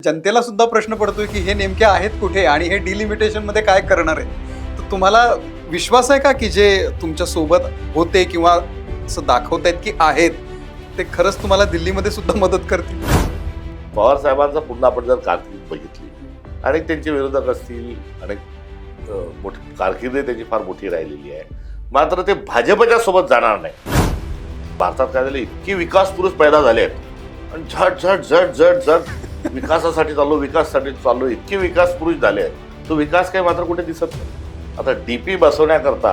जनतेला सुद्धा प्रश्न पडतोय की हे नेमके आहेत कुठे आणि हे डिलिमिटेशन मध्ये काय करणार आहे. तर तुम्हाला विश्वास आहे का की जे तुमच्या सोबत होते किंवा असं दाखवतायत की आहेत ते खरंच तुम्हाला दिल्लीमध्ये सुद्धा मदत करतील? पवार साहेबांचा पुन्हा आपण जर कारकीर्द बघितली, अनेक त्यांचे विरोधक असतील, अनेक मोठी कारकीर्द त्यांची फार मोठी राहिलेली आहे, मात्र ते भाजपच्या सोबत जाणार नाही. भारतात काय झालं, इतकी विकास पुरुष पैदा झाले आहेत आणि झट झट झट झट झट विकासासाठी चाललो, इतके विकास पुरुष झाले आहेत. तो विकास काही मात्र कुठे दिसत नाही. आता डीपी बसवण्याकरता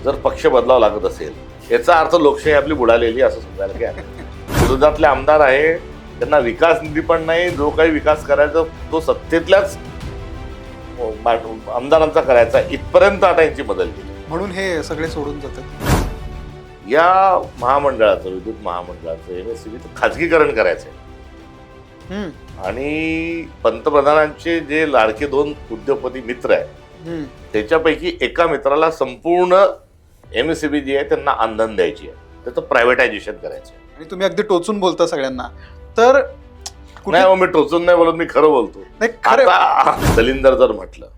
जर पक्ष बदलावा लागत असेल, याचा अर्थ लोकशाही आपली बुडालेली असं समजायला की आहे. विरोधातले आमदार आहे, त्यांना विकास निधी पण नाही. जो काही विकास करायचा तो सत्तेतल्याच आमदारांचा करायचा, इथपर्यंत आता यांची बदल केली. म्हणून हे सगळे सोडून जातात. या महामंडळाचं, विद्युत महामंडळाचं MSEBचं खाजगीकरण करायचंय आणि पंतप्रधानांचे जे लाडके 2 उद्योगपती मित्र आहेत, त्याच्यापैकी एका मित्राला संपूर्ण MSEB जी आहे त्यांना अंधन द्यायची आहे, त्याचं प्रायव्हेटायझेशन करायचं आहे. आणि तुम्ही अगदी टोचून बोलता सगळ्यांना. तर नाही, मी टोचून नाही बोलत, मी खरं बोलतो. आता दलिंदर जर म्हटलं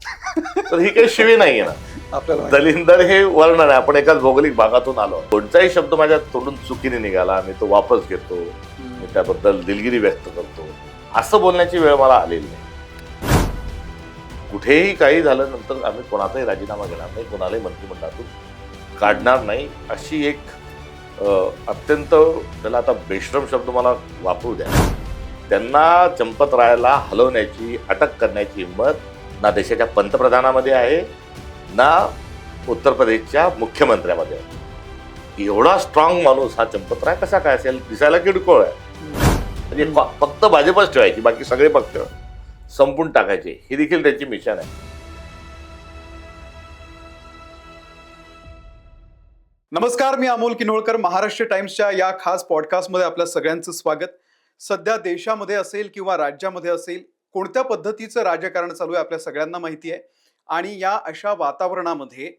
तर ही काही शिवी नाहीये ना. आपल्याला दलिंदर हे वर्ण आहे. आपण एकाच भौगोलिक भागातून आलो. कोणताही शब्द माझ्या तोंडून चुकीने निघाला, मी तो वापस घेतो, मी त्याबद्दल दिलगिरी व्यक्त करतो, असं बोलण्याची वेळ मला आलेली नाही. कुठेही काही झालं नंतर आम्ही कोणाचाही राजीनामा घेणार नाही, कोणालाही मंत्रिमंडळातून काढणार नाही, अशी एक अत्यंत, त्याला आता बेश्रम शब्द मला वापरू द्या, त्यांना चंपत रायाला हलवण्याची, अटक करण्याची हिंमत ना देशाच्या पंतप्रधानामध्ये आहे, ना उत्तर प्रदेशच्या मुख्यमंत्र्यामध्ये आहे. एवढा स्ट्रॉंग माणूस हा चंपत राय कसा काय असेल? दिसायला किरकोळ आहे. म्हणजे फक्त भाजपच ठेवायची, बाकी सगळे पक्ष संपून टाकायचे, ही देखील त्यांची मिशन आहे. नमस्कार, मी अमोल किनोळकर. महाराष्ट्र टाइम्सच्या या खास पॉडकास्टमध्ये आपल्या सगळ्यांचं स्वागत. सध्या देशामध्ये असेल किंवा राज्यामध्ये असेल, कोणत्या पद्धतीचं राजकारण चालू आहे आपल्या सगळ्यांना माहिती आहे. आणि या अशा वातावरणामध्ये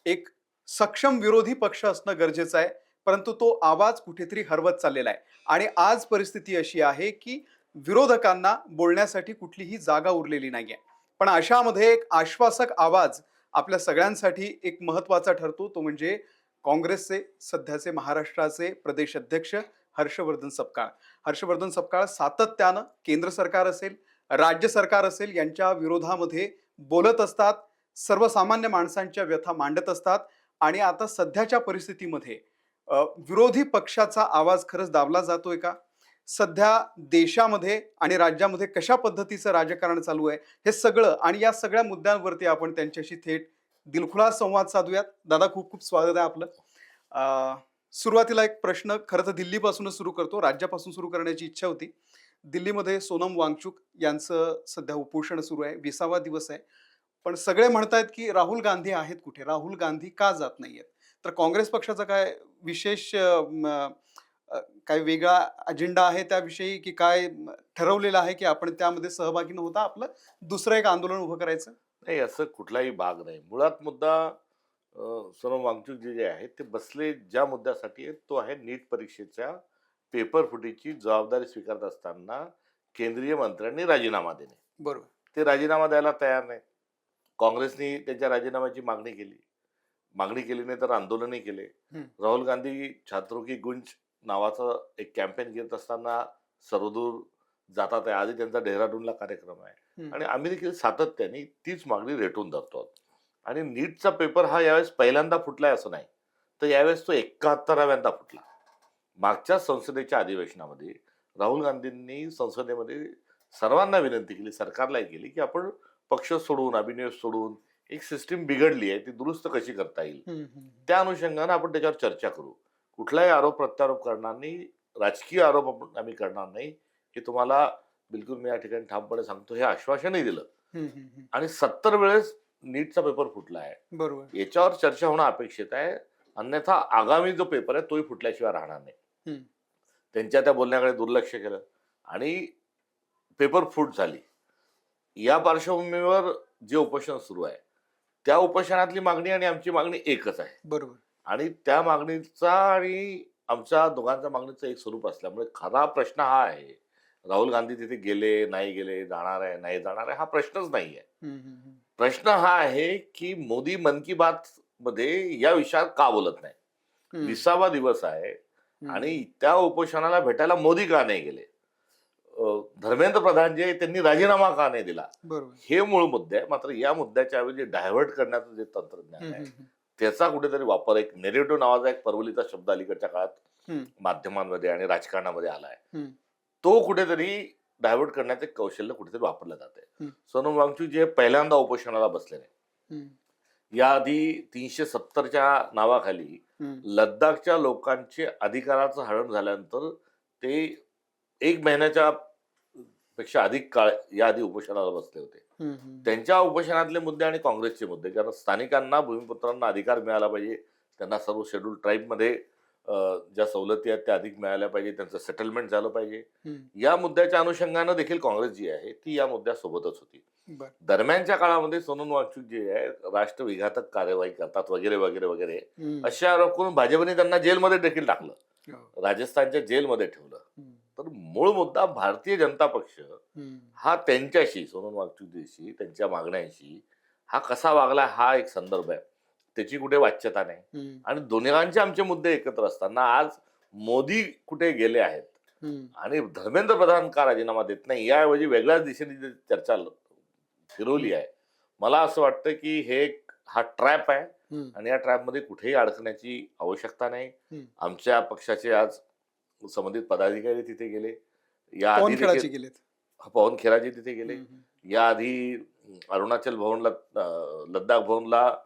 एक सक्षम विरोधी पक्ष असणं गरजेचं आहे, परंतु तो आवाज कुठेतरी हरवत चाललेला आहे. आणि आज परिस्थिती अशी आहे की विरोधकांना बोलण्यासाठी कुठलीही जागा उरलेली नाहीये. पण अशामध्ये एक आश्वासक आवाज आपल्या सगळ्यांसाठी एक महत्वाचा ठरतो, तो म्हणजे काँग्रेसचे सध्याचे महाराष्ट्राचे प्रदेश अध्यक्ष हर्षवर्धन सपकाळ. हर्षवर्धन सपकाळ सातत्यानं केंद्र सरकार असेल, राज्य सरकार असेल, यांच्या विरोधामध्ये बोलत असतात, सर्वसामान्य माणसांच्या व्यथा मांडत असतात. आणि आता सध्याच्या परिस्थितीमध्ये विरोधी पक्षाचा आवाज खरंच दाबला जातोय का? सध्या देशामध्ये आणि राज्यामध्ये कशा पद्धतीचं राजकारण चालू आहे, हे सगळं आणि या सगळ्या मुद्द्यांवरती आपण त्यांच्याशी थेट दिलखुलास संवाद साधूयात. दादा, खूप खूप स्वागत आहे आपलं. सुरुवातीला एक प्रश्न खरं तर दिल्लीपासूनच सुरू करतो. राज्यापासून सुरू करण्याची इच्छा होती. दिल्लीमध्ये सोनम वांगचुक यांचं सध्या उपोषण सुरू आहे, 20वा दिवस आहे. पण सगळे म्हणतायत की राहुल गांधी आहेत कुठे, राहुल गांधी का जात नाहीयेत? तर काँग्रेस पक्षाचा काय विशेष काय वेगळा अजेंडा आहे त्याविषयी, की काय ठरवलेलं आहे की आपण त्यामध्ये सहभागी न होता आपलं दुसरं एक आंदोलन उभं करायचं? नाही, असं कुठलाही भाग नाही. मुळात मुद्दा सोनम वांगचुक जे आहेत ते बसले ज्या मुद्द्यासाठी आहेत, तो आहे नीट परीक्षेच्या पेपर फुटीची जबाबदारी स्वीकारत असताना केंद्रीय मंत्र्यांनी राजीनामा देणे. बरोबर. ते राजीनामा द्यायला तयार नाही. काँग्रेसने त्यांच्या राजीनाम्याची मागणी केली नाही तर आंदोलनही केले. राहुल गांधी छात्रों की गुंज नावाचं एक कॅम्पेन घेत असताना सर्वदूर जातात आहे. आधी त्यांचा डेहराडूनला कार्यक्रम आहे आणि आम्ही देखील सातत्याने तीच मागणी रेटून धरतो. आणि नीटचा पेपर हा यावेळेस पहिल्यांदा फुटलाय असं नाही, तर यावेळेस तो 71व्यांदा फुटला. मागच्या संसदेच्या अधिवेशनामध्ये राहुल गांधींनी संसदेमध्ये सर्वांना विनंती केली, सरकारलाही केली, की आपण पक्ष सोडून, अभिनय सोडून, एक सिस्टीम बिघडली आहे ती दुरुस्त कशी करता येईल, त्या अनुषंगाने आपण त्याच्यावर चर्चा करू. कुठलाही आरोप प्रत्यारोप करणार नाही, राजकीय आरोप आम्ही करणार नाही, हे तुम्हाला बिलकुल मी या ठिकाणी ठामपणे सांगतो, हे आश्वासनही दिलं. आणि 70 वेळेस नीटचा पेपर फुटला आहे. बरोबर. याच्यावर चर्चा होणं अपेक्षित आहे, अन्यथा आगामी जो पेपर आहे तोही फुटल्याशिवाय राहणार नाही. त्यांच्या त्या बोलण्याकडे दुर्लक्ष केलं आणि पेपर फूट झाली. या पार्श्वभूमीवर जे उपोषण सुरू आहे, त्या उपोषणातली मागणी आणि आमची मागणी एकच आहे. बरोबर. आणि त्या मागणीचा आणि आमच्या दोघांच्या मागणीचं एक स्वरूप असल्यामुळे खरा प्रश्न हा आहे, राहुल गांधी तिथे गेले नाही गेले, जाणार आहे नाही जाणार आहे हा प्रश्नच नाहीये. हम्म, हम्म, हम्म. प्रश्न हा आहे की मोदी मन की बात मध्ये या विषयावर का बोलत नाही. हम्म, 20वा दिवस आहे हम्म. आणि त्या उपोषणाला भेटायला मोदी का नाही गेले. धर्मेंद्र प्रधान जे आहेत, त्यांनी राजीनामा का नाही दिला, बरोबर. हे मूळ मुद्दे आहे. मात्र या मुद्द्याच्या ऐवजी डायव्हर्ट करण्याचं जे तंत्रज्ञान हम्म, आहे हम्म, त्याचा कुठेतरी वापर, एक नेरेटिव्ह नावाचा एक परवलीचा शब्द अलीकडच्या काळात हम्म, माध्यमांमध्ये आणि राजकारणामध्ये आलाय, हम्म, तो कुठेतरी डायव्हर्ट करण्याचे कौशल्य कुठेतरी वापरलं जाते. हम्म. सोनम वांगचूक जे पहिल्यांदा उपोषणाला बसले नाही, हम्म, याआधी 370च्या नावाखाली हम्म, लद्दाखच्या लोकांचे अधिकाराचं हरण झाल्यानंतर ते 1 महिन्याच्या पेक्षा अधिक काळ याआधी उपोषणाला बसले होते. हम्म, हम्म. त्यांच्या उपोषणातले मुद्दे आणि काँग्रेसचे मुद्दे, कारण स्थानिकांना भूमिपुत्रांना अधिकार मिळाला पाहिजे, त्यांना सर्व शेड्यूल ट्राईबमध्ये ज्या सवलती आहेत त्या अधिक मिळाल्या पाहिजे, त्यांचं सेटलमेंट झालं पाहिजे. हम्म. या मुद्द्याच्या अनुषंगानं देखील काँग्रेस जी आहे ती या मुद्द्यासोबतच होती. बर. दरम्यानच्या काळामध्ये सोनम वांगचूक जे आहे राष्ट्रविघातक कार्यवाही करतात वगैरे वगैरे वगैरे, हम्म, अशा आरोप करून भाजपने त्यांना जेलमध्ये देखील टाकलं, हो. राजस्थानच्या जेलमध्ये ठेवलं. हम्म, तर मूळ मुद्दा भारतीय जनता पक्ष हम्म, हा त्यांच्याशी, सोनम वांगचूकशी, त्यांच्या मागण्यांशी हा कसा वागला हा एक संदर्भ आहे, त्याची कुठे वाच्यता नाही. हम्म, आणि दोन्हीचे आमचे मुद्दे एकत्र असताना आज मोदी कुठे गेले आहेत हम्म, आणि धर्मेंद्र प्रधान का राजीनामा देत नाही, याऐवजी वेगळ्याच दिशेने जी चर्चा फिरवली आहे, मला असं वाटतं की हा ट्रॅप आहे हम्म, आणि या ट्रॅपमध्ये कुठेही अडकण्याची आवश्यकता नाही. हम्म. आमच्या पक्षाचे आज संबंधित पदाधिकारी तिथे गेले, या पवन आधी खेळाचे देखील गेलेत. पवन खेराजी तिथे गेले, हम्म, हम्म. याआधी अरुणाचल भवनला, लद्दाख भवनला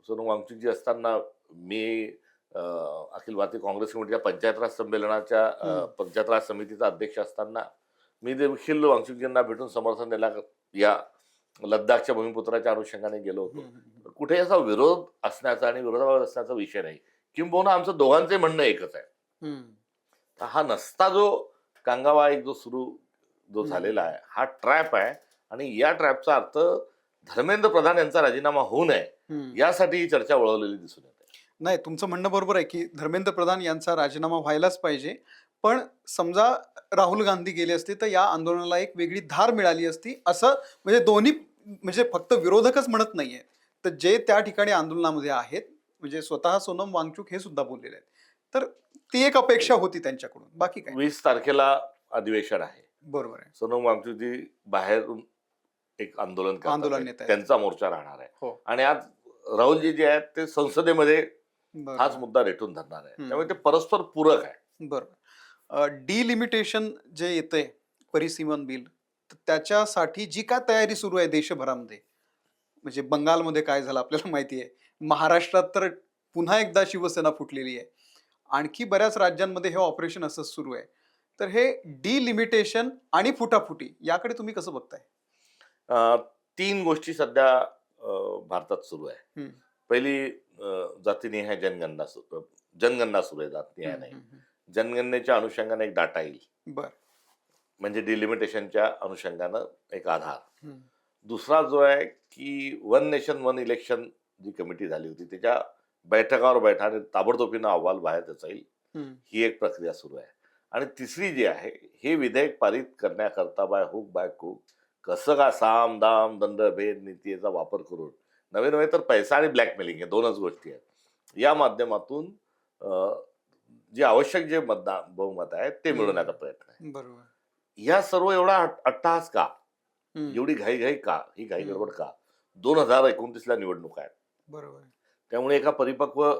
सोनम वांगचूक असताना मी अखिल भारतीय काँग्रेस कमिटीच्या पंचायत राज संमेलनाच्या पंचायत राज समितीचा अध्यक्ष असताना मी देखील वांगचूकजींना भेटून समर्थन द्यायला या लद्दाखच्या भूमिपुत्राच्या अनुषंगाने गेलो होतो. हम्म, हम्म. कुठे असा विरोध असण्याचा आणि विरोधाभास असण्याचा विषय नाही, किंबहुना आमचं दोघांचे म्हणणं एकच आहे. हम्म, तर हा नसता जो कांगावा एक जो झालेला आहे हा ट्रॅप आहे. आणि या ट्रॅपचा अर्थ धर्मेंद्र प्रधान यांचा राजीनामा होऊ नये हम्म. यासाठी ही चर्चा वळवलेली दिसून येते. नाही, तुमचं म्हणणं बरोबर आहे की धर्मेंद्र प्रधान यांचा राजीनामा व्हायलाच पाहिजे. पण समजा राहुल गांधी गेले असते तर या आंदोलनाला एक वेगळी धार मिळाली असती, असं म्हणजे दोन्ही, म्हणजे फक्त विरोधकच म्हणत नाहीये, तर जे त्या ठिकाणी आंदोलनामध्ये आहेत, म्हणजे स्वतः सोनम वांगचूक हे सुद्धा बोललेले आहेत. तर ती एक अपेक्षा होती त्यांच्याकडून, बाकी काय. 20 तारखेला अधिवेशन आहे. बरोबर आहे. सोनम वांगचूकजी बाहेरून एक आंदोलन करतात आंदोलन आहेत. नेत आहेत. त्यांचा मोर्चा राहणार आहे. हो. आणि आज राहुलजी जे आहेत ते संसदेमध्ये बरोबर. हाच मुद्दा रेटून धरणार आहे. हम्म. त्यामुळे ते परस्पर पूरक आहे. बरोबर. डिलिमिटेशन जे येतंय, परिसीमन बिल, तर त्याच्यासाठी जी काय तयारी सुरू आहे देशभरामध्ये, म्हणजे बंगालमध्ये काय झालं आपल्याला माहिती आहे, महाराष्ट्रात तर पुन्हा एकदा शिवसेना फुटलेली आहे, आणखी बऱ्याच राज्यांमध्ये हे ऑपरेशन असं सुरू आहे. तर हे डिलिमिटेशन आणि फुटाफुटी याकडे तुम्ही कसं बघताय? 3 गोष्टी सध्या भारतात सुरू आहे. हम्म, पहिली जातीनिहाय जनगणना सुरू आहे, जातीनिहाय हम्म, नाही. हम्म, जनगणनेच्या अनुषंगाने एक डाटा येईल, बर. म्हणजे डिलिमिटेशनच्या अनुषंगानं एक आधार. हम्म, दुसरा जो आहे की वन नेशन वन इलेक्शन जी कमिटी झाली होती त्याच्या बैठकावर बैठाने ताबडतोबीनं अहवाल बाहेर त्याचा येईल, हम्म, ही एक प्रक्रिया सुरू आहे. आणि तिसरी जी आहे, हे विधेयक पारित करण्याकरता बाय हुक बाय क्रूक कसं का साम दाम दंड भेद नीतीचा वापर करून, नवे नव्हे तर पैसा आणि ब्लॅकमेलिंग हे 2च गोष्टी आहेत, या माध्यमातून जे आवश्यक जे बहुमत आहे ते मिळवण्याचा प्रयत्न आहे. बरोबर. या सर्व एवढा अट्टहास का, हम्म, एवढी घाई का, ही घाई गडबड का? 2029ला निवडणूक आहेत. बरोबर. त्यामुळे एका परिपक्व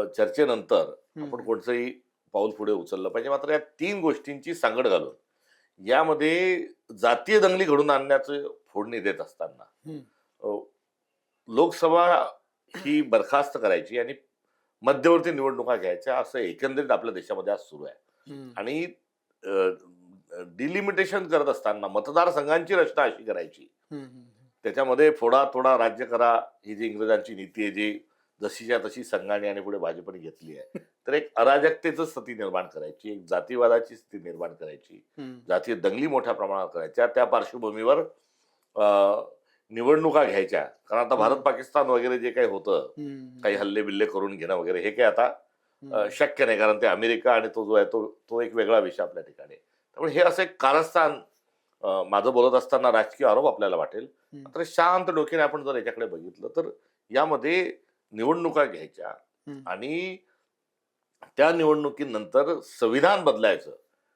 चर्चेनंतर हम्म, आपण कोणतंही पाऊल पुढे उचललं पाहिजे. मात्र या 3 गोष्टींची सांगड घालून यामध्ये जातीय दंगली घडून आणण्याचं फोडणी देत असताना हम्म, लोकसभा ही बरखास्त करायची आणि मध्यवर्ती निवडणुका घ्यायच्या, असं एकंदरीत आपल्या देशामध्ये आज सुरू आहे. हम्म, आणि डिलिमिटेशन करत असताना मतदारसंघांची रचना अशी करायची, हम्म, हम्म, त्याच्यामध्ये फोडा तोडा राज्य करा, ही जी इंग्रजांची नीती आहे, जी जशीच्या तशी संघाने आणि पुढे भाजपने घेतली आहे, तर एक अराजकतेचं स्थिती निर्माण करायची, एक जातीवादाची स्थिती निर्माण करायची, हम्म, जातीय दंगली मोठ्या प्रमाणात करायच्या. त्या पार्श्वभूमीवर निवडणुका घ्यायच्या, कारण आता भारत पाकिस्तान वगैरे जे काही होतं, हम्म, काही हल्ले बिल्ले करून घेणं वगैरे, हे काही आता हम्म, शक्य नाही, कारण ते अमेरिका आणि तो जो आहे तो एक वेगळा विषय आपल्या ठिकाणी. त्यामुळे हे असं एक कारस्थान माझं बोलत असताना राजकीय आरोप आपल्याला वाटेल. मात्र शांत डोक्याने आपण जर याच्याकडे बघितलं तर यामध्ये निवडणुका घ्यायच्या आणि त्या निवडणुकीनंतर संविधान बदलायचं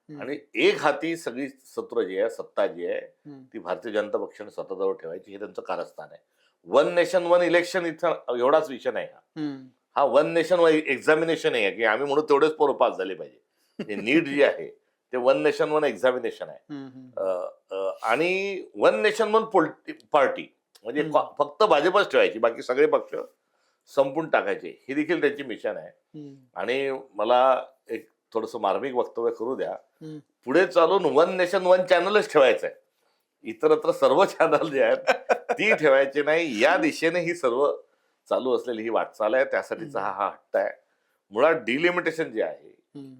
आणि एक हाती सगळी सत्र जी आहे, सत्ता जी आहे ती भारतीय जनता पक्षाने स्वतःजवळ ठेवायची, हे त्यांचं कारस्थान आहे. वन नेशन वन इलेक्शन इथं एवढाच विषय नाही हा वन नेशन वन एक्झामिनेशन आहे की आम्ही म्हणून तेवढेच पोरं पास झाले पाहिजे. नीट जी आहे ते वन नेशन वन एक्झामिनेशन आहे. आणि वन नेशन वन पार्टी म्हणजे फक्त भाजपच ठेवायची, बाकी सगळे पक्ष संपून टाकायचे, ही देखील त्यांची मिशन आहे. आणि मला एक थोडस मार्मिक वक्तव्य करू द्या, पुढे चालून वन नेशन वन चॅनलच ठेवायचं आहे. इतरत्र सर्व चॅनल जे आहेत ती ठेवायची नाही. या दिशेने ही सर्व चालू असलेली ही वाटचाल आहे. त्यासाठीचा हा हट्ट आहे. मुळात डिलिमिटेशन जे आहे,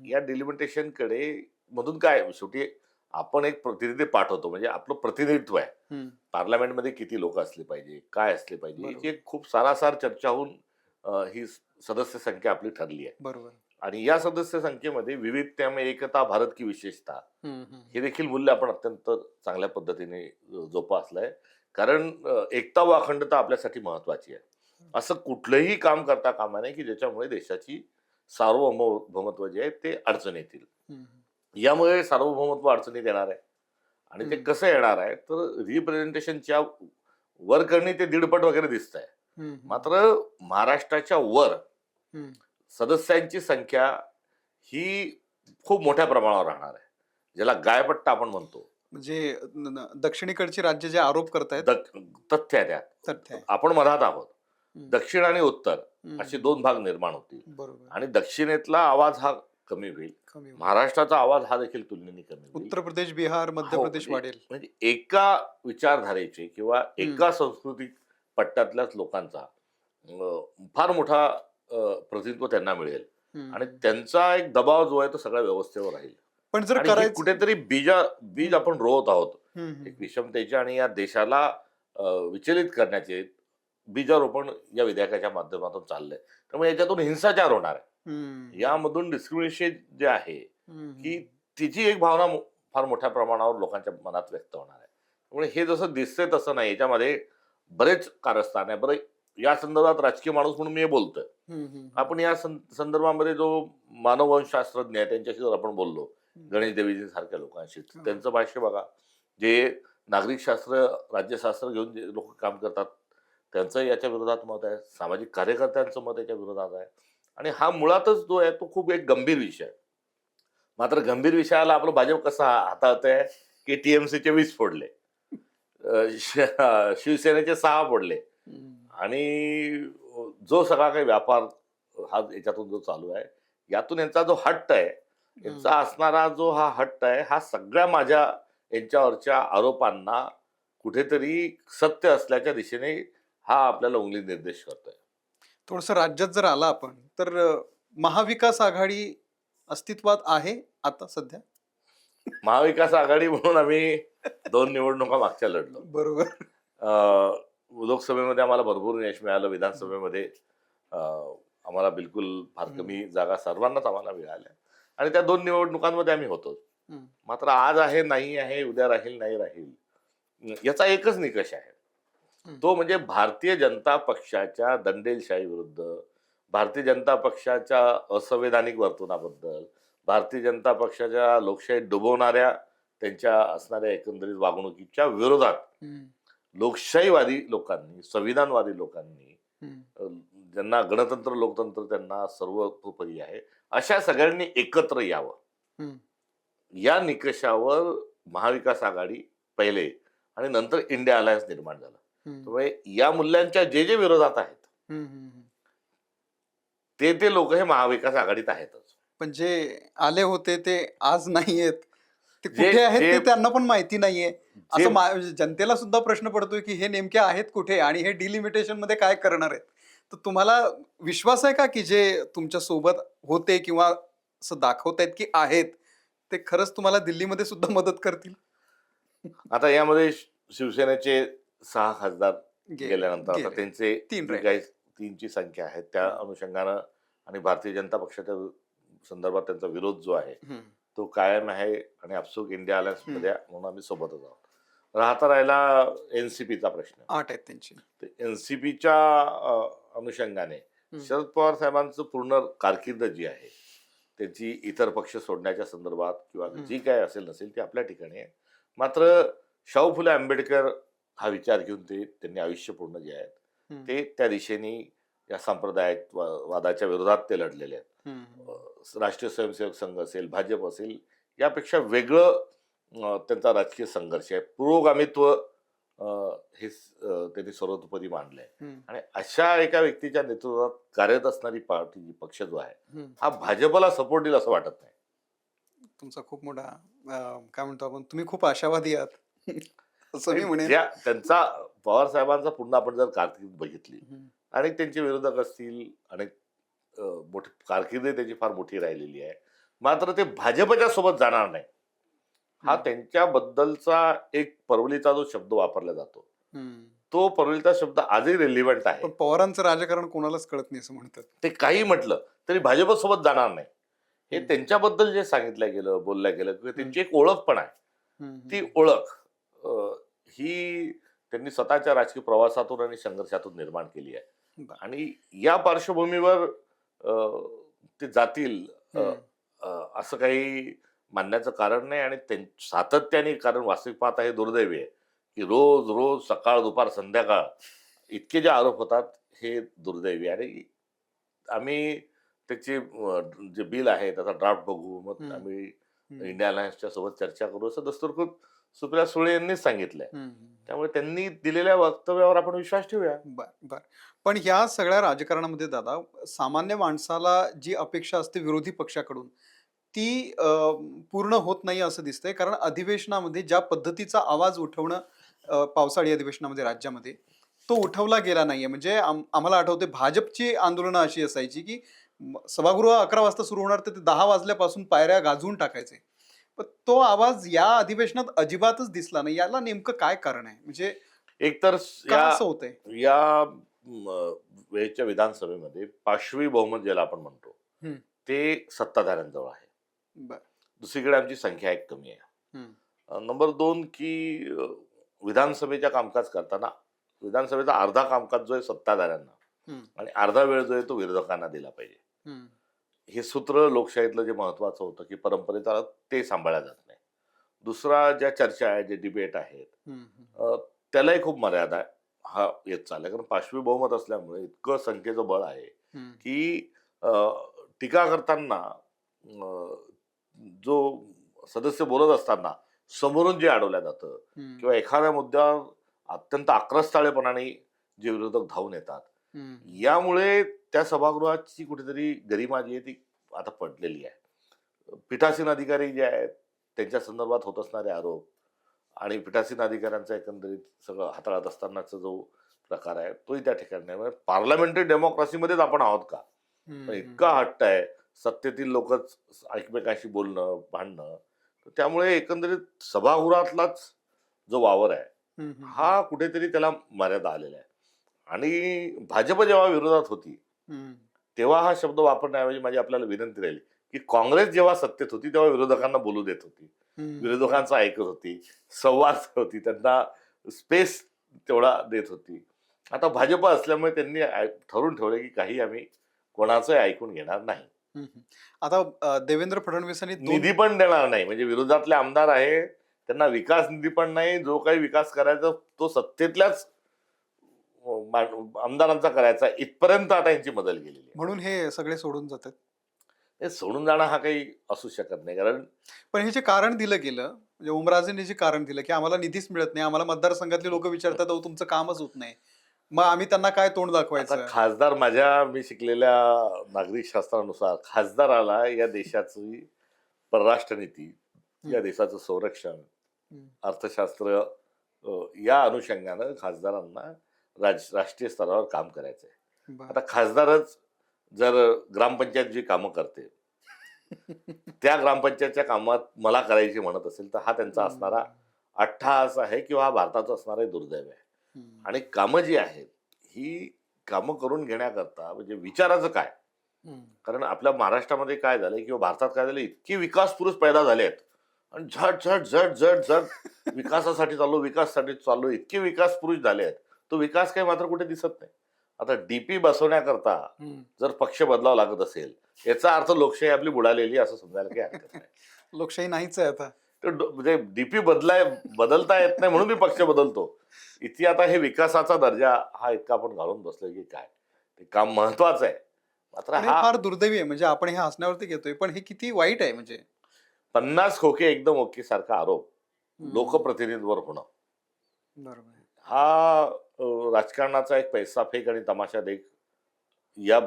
या डिलिमिटेशन कडे मधून काय, शेवटी आपण एक प्रतिनिधी पाठवतो, म्हणजे आपलं प्रतिनिधित्व आहे. पार्लमेंटमध्ये किती लोक असले पाहिजे, काय असले पाहिजे, याची खूप सारासार चर्चा होऊन ही सदस्य संख्या आपली ठरली आहे. बरोबर. आणि या सदस्य संख्येमध्ये विविधता में एकता, भारत की विशेषता, हे देखील मूल्य आपण अत्यंत चांगल्या पद्धतीने जोपासलंय. कारण एकता व अखंडता आपल्यासाठी महत्वाची आहे. असं कुठलंही काम करता कामा नये की ज्याच्यामुळे देशाची सार्वभौमत्व जे आहे ते अडचण येतील. यामुळे सार्वभौमत्व अडचणीत येणार आहे. आणि ते कसं येणार आहे तर रिप्रेझेंटेशनच्या वर करणे ते दीडपट वगैरे दिसत आहे. मात्र महाराष्ट्राच्या वर सदस्यांची संख्या ही खूप मोठ्या प्रमाणावर राहणार आहे, ज्याला गायपट्टा आपण म्हणतो. म्हणजे दक्षिणेकडची राज्य जे आरोप करतायत तथ्य आहे त्यात. तथ्य आहे. आपण मधात आहोत. दक्षिण आणि उत्तर असे दोन भाग निर्माण होतील. बरोबर. आणि दक्षिणेतला आवाज हा कमी होईल, महाराष्ट्राचा आवाज हा देखील तुलनेने कमी होईल. उत्तर प्रदेश, बिहार, मध्य प्रदेश वाढेल. म्हणजे एका विचारधारेचे किंवा एका सांस्कृतिक पट्ट्यातल्याच लोकांचा फार मोठा प्रतिनिधित्व त्यांना मिळेल आणि त्यांचा एक दबाव जो आहे तो सगळ्या व्यवस्थेवर राहील. पण जर आणि करायचं कुठेतरी बीज आपण रोवत आहोत एक विषमतेचे, आणि या देशाला विचलित करण्याचे बीजारोपण या विधेयकाच्या माध्यमातून चाललंय. त्यामुळे याच्यातून हिंसाचार होणार आहे. यामधून डिस्क्रिमिनेशन जे आहे की तिची एक भावना फार मोठ्या प्रमाणावर लोकांच्या मनात व्यक्त होणार आहे. त्यामुळे हे जसं दिसतंय तसं नाही, याच्यामध्ये बरेच कारस्थान आहे. बरं, या संदर्भात राजकीय माणूस म्हणून मी हे बोलतोय. आपण या संदर्भामध्ये जो मानववंशशास्त्रज्ञ आहे त्यांच्याशी जर आपण बोललो, गणेश देवीजी सारख्या लोकांशी, त्यांचं भाष्य बघा. जे नागरिकशास्त्र, राज्यशास्त्र घेऊन जे लोक काम करतात त्यांचं याच्या विरोधात मत आहे. सामाजिक कार्यकर्त्यांचं मत याच्या विरोधात आहे. आणि हा मुळातच जो आहे तो खूप एक गंभीर विषय आहे. मात्र गंभीर विषयाला आपलं भाजप कसं हाताळत आहे की टीएमसीचे 20 फोडले, शिवसेनेचे 6 फोडले, आणि जो सगळा काही व्यापार हा याच्यातून जो चालू आहे, यातून यांचा जो हट्ट आहे, यांचा असणारा जो हा हट्ट आहे, हा सगळ्या माझ्या यांच्यावरच्या आरोपांना कुठेतरी सत्य असल्याच्या दिशेने हा आपल्याला उंगली निर्देश करतोय. थोडस राज्यात जर आला आपण तर महाविकास आघाडी अस्तित्वात आहे आता सध्या? महाविकास आघाडी म्हणून आम्ही 2 निवडणुका मागच्या लढलो. बरोबर. लोकसभेमध्ये आम्हाला भरपूर यश मिळालं, विधानसभेमध्ये आम्हाला बिलकुल फार कमी जागा सर्वांनाच आम्हाला मिळाल्या, आणि त्या 2 निवडणुकांमध्ये आम्ही होतो. मात्र आज आहे, नाही आहे, उद्या राहील, नाही राहील, याचा एकच निकष आहे. तो म्हणजे भारतीय जनता पक्षाच्या दंडेलशाही विरुद्ध, भारतीय जनता पक्षाच्या असंवैधानिक वर्तनाबद्दल, भारतीय जनता पक्षाच्या लोकशाही डुबवणाऱ्या त्यांच्या असणाऱ्या एकंदरीत वागणुकीच्या विरोधात लोकशाहीवादी लोकांनी, संविधानवादी लोकांनी, ज्यांना गणतंत्र लोकतंत्र त्यांना सर्वतोपरी आहे, अशा सगळ्यांनी एकत्र यावं. या निकषावर महाविकास आघाडी पहिले आणि नंतर इंडिया अलायन्स निर्माण झाला. त्यामुळे या मूल्यांच्या जे जे विरोधात आहेत ते लोक हे महाविकास आघाडीत आहेतच. पण जे आले होते ते आज नाहीयेत, ते कुठे आहेत ते त्यांना पण माहिती नाहीये. असं जनतेला सुद्धा प्रश्न पडतोय की हे नेमके आहेत कुठे आणि हे डिलिमिटेशन मध्ये काय करणार आहेत. तर तुम्हाला विश्वास आहे का की जे तुमच्या सोबत होते किंवा असं दाखवतायत की आहेत ते खरंच तुम्हाला दिल्लीमध्ये सुद्धा मदत करतील? आता यामध्ये शिवसेनेचे 6 खासदार गेल्यानंतर आता त्यांचे 3ची संख्या आहे, त्या अनुषंगानं आणि भारतीय जनता पक्षाच्या संदर्भात त्यांचा विरोध जो आहे तो कायम आहे आणि आपसूक इंडिया अलायन्स मध्ये म्हणून आम्ही सोबतच आहोत. राहता राहिला एनसीपीचा प्रश्न. 8 आहेत त्यांची. एनसीपीच्या अनुषंगाने शरद पवार साहेबांचं पूर्ण कारकीर्द जी आहे त्याची इतर पक्ष सोडण्याच्या संदर्भात किंवा जी काय असेल नसेल ती आपल्या ठिकाणी आहे. मात्र शाहू फुले आंबेडकर हा विचार घेऊन त्यांनी आयुष्य पूर्ण जे आहेत ते त्या दिशेने या सांप्रदायिक वादाच्या विरोधात ते लढलेले आहेत. राष्ट्रीय स्वयंसेवक संघ असेल, भाजप असेल, यापेक्षा वेगळं त्यांचा राजकीय संघर्ष आहे. पुरोगामित्व हे त्यांनी सर्वतोपरी मांडलंय आणि अशा एका व्यक्तीच्या नेतृत्वात कार्यरत असणारी पार्टी पक्ष जो आहे हा भाजपला सपोर्ट देईल असं वाटत नाही. तुमचा खूप मोठा काय म्हणतो आपण, तुम्ही खूप आशावादी आहात असं मी म्हणेन. त्यांचा पवार साहेबांचा पुन्हा आपण जर कारकीर्द बघितली आणि त्यांचे विरोधक असतील अनेक मोठी कारकीर्द त्याची फार मोठी राहिलेली आहे. मात्र ते भाजपच्या सोबत जाणार नाही हा त्यांच्याबद्दलचा एक परवलीचा जो शब्द वापरला जातो तो परवलीचा शब्द आजही रेलिव्हंट आहे. पण पवारांचं राजकारण कोणालाच कळत नाही असं म्हणतात. ते काही म्हटलं तरी भाजप सोबत जाणार नाही हे त्यांच्याबद्दल जे सांगितलं गेलं, बोललं गेलं किंवा त्यांची एक ओळख पण आहे. ती ओळख ही त्यांनी स्वतःच्या राजकीय प्रवासातून आणि संघर्षातून निर्माण केली आहे आणि या पार्श्वभूमीवर ते जातील असं काही मानण्याचं कारण नाही. आणि सातत्याने, कारण वास्तविक पाहता हे दुर्दैवी आहे की रोज रोज सकाळ दुपार संध्याकाळ इतके जे आरोप होतात हे दुर्दैवी आहे. आणि आम्ही त्याचे जे बिल आहे त्याचा ड्राफ्ट बघू, मग आम्ही इंडिया अलायन्सच्या सोबत चर्चा करू असं दस्तूरखुद सुप्रिया सुळे यांनीच सांगितलंय. त्यामुळे त्यांनी दिलेल्या वक्तव्यावर आपण विश्वास ठेवूया. बर. पण ह्या सगळ्या राजकारणामध्ये दादा, सामान्य माणसाला जी अपेक्षा असते विरोधी पक्षाकडून ती पूर्ण होत नाही असं दिसतंय. कारण अधिवेशनामध्ये ज्या पद्धतीचा आवाज उठवणं पावसाळी अधिवेशनामध्ये राज्यामध्ये तो उठवला गेला नाहीये. म्हणजे आम्हाला आठवते भाजपची आंदोलनं अशी असायची की सभागृह 11 वाजता सुरू होणार तर ते 10 वाजल्यापासून पायऱ्या गाजवून टाकायचे. पण तो आवाज या अधिवेशनात अजिबातच दिसला नाही. याला नेमकं काय कारण आहे? म्हणजे एकतर का असं होतंय? या वेळच्या विधानसभेमध्ये पाशवी बहुमत ज्याला आपण म्हणतो ते सत्ताधाऱ्यांजवळ आहे. दुसरीकडे आमची संख्या एक कमी आहे. नंबर 2 की विधानसभेच्या कामकाज करताना विधानसभेचा अर्धा कामकाज जो आहे सत्ताधाऱ्यांना आणि अर्धा वेळ जो आहे तो विरोधकांना दिला पाहिजे. हे सूत्र लोकशाहीतलं जे महत्वाचं होतं की परंपरेचा ते सांभाळल्या जात नाही. दुसरा ज्या चर्चा आहे, जे डिबेट आहेत त्यालाही खूप मर्यादा हा येत चाललाय. कारण पाशवी बहुमत असल्यामुळे इतकं संख्येचं बळ आहे की टीका करताना जो सदस्य बोलत असताना समोरून जे अडवलं जातं किंवा एखाद्या मुद्द्यावर अत्यंत आक्रस्ताळेपणाने जे विरोधक धावून येतात यामुळे त्या सभागृहाची कुठेतरी गरिमा जी आहे ती आता पडलेली आहे. पीठासीन अधिकारी जे आहेत त्यांच्या संदर्भात होत असणारे आरोप आणि पीठासीन अधिकाऱ्यांचा एकंदरीत सगळं हाताळत असतानाचा जो प्रकार आहे तोही त्या ठिकाणी नाही. पार्लमेंटरी डेमोक्रेसीमध्येच आपण आहोत का? इतका हट्ट आहे, सत्तेतील लोकच एकमेकांशी बोलणं, भांडणं. त्यामुळे एकंदरीत सभागृहातलाच जो वावर आहे हा कुठेतरी त्याला मर्यादा आलेला आहे. आणि भाजप जेव्हा विरोधात होती तेव्हा हा शब्द वापरण्याऐवजी माझी आपल्याला विनंती राहिली की काँग्रेस जेव्हा सत्तेत होती तेव्हा विरोधकांना बोलू देत होती, विरोधकांचं ऐकत होती, संवाद होती, त्यांना स्पेस तेवढा देत होती. आता भाजप असल्यामुळे त्यांनी ठरवून ठेवलं की काही आम्ही कोणाचं ऐकून घेणार नाही. आता देवेंद्र फडणवीसांनी निधी पण देणार नाही. म्हणजे विरोधातले आमदार आहे त्यांना विकास निधी पण नाही. जो काही विकास करायचा तो सत्तेतल्याच आमदारांचा करायचा इथपर्यंत आता यांची बदल गेलेली आहे. म्हणून हे सगळे सोडून जातात. हे सोडून जाणं हा काही असू शकत नाही. कारण पण हे जे कारण दिलं गेलं, म्हणजे ओमराजेंनी जे कारण दिलं की आम्हाला निधीच मिळत नाही, आम्हाला मतदारसंघातले लोक विचारतात अहो तुमचं कामच होत नाही, मग आम्ही त्यांना काय तोंड दाखवायचं? खासदार मी शिकलेल्या नागरिक शास्त्रानुसार खासदाराला या देशाची परराष्ट्र नीती, या देशाचं संरक्षण, अर्थशास्त्र या अनुषंगानं खासदारांना राष्ट्रीय स्तरावर काम करायचंय. आता खासदारच जर ग्रामपंचायत जी कामं करते त्या ग्रामपंचायतच्या कामात मला करायची म्हणत असेल तर हा त्यांचा असणारा अट्टहास आहे किंवा हा भारताचा असणारा दुर्दैव आहे. आणि कामं जी आहेत ही कामं करून घेण्याकरता म्हणजे विचाराचं काय, कारण आपल्या महाराष्ट्रामध्ये काय झालंय किंवा भारतात काय झालं, इतके विकास पुरुष पैदा झाले आहेत आणि झट झट झट झट झट विकासासाठी चाललो, इतके विकास पुरुष झाले आहेत. तो विकास काही मात्र कुठे दिसत नाही. आता डीपी बसवण्याकरता जर पक्ष बदलावा लागत असेल, याचा अर्थ लोकशाही आपली बुडालेली असं समजायला काही हरकत नाही. लोकशाही नाहीच आहे आता. म्हणजे डीपी बदलता येत नाही म्हणून मी पक्ष बदलतो. इथे आता हे विकासाचा दर्जा हा इतका आपण घालून बसलोय की काय, ते काम महत्वाचं आहे. मात्र पण हे हा फार दुर्दैवी आहे. म्हणजे आपण हे हसण्यावरती घेतोय, पण हे किती वाईट आहे म्हणजे. 50 खोके एकदम ओके सारखा आरोप लोकप्रतिनिधीवर होणं, बरोबर आहे. हा राजकारणाचा एक पैसा फेक आणि तमाशा देख या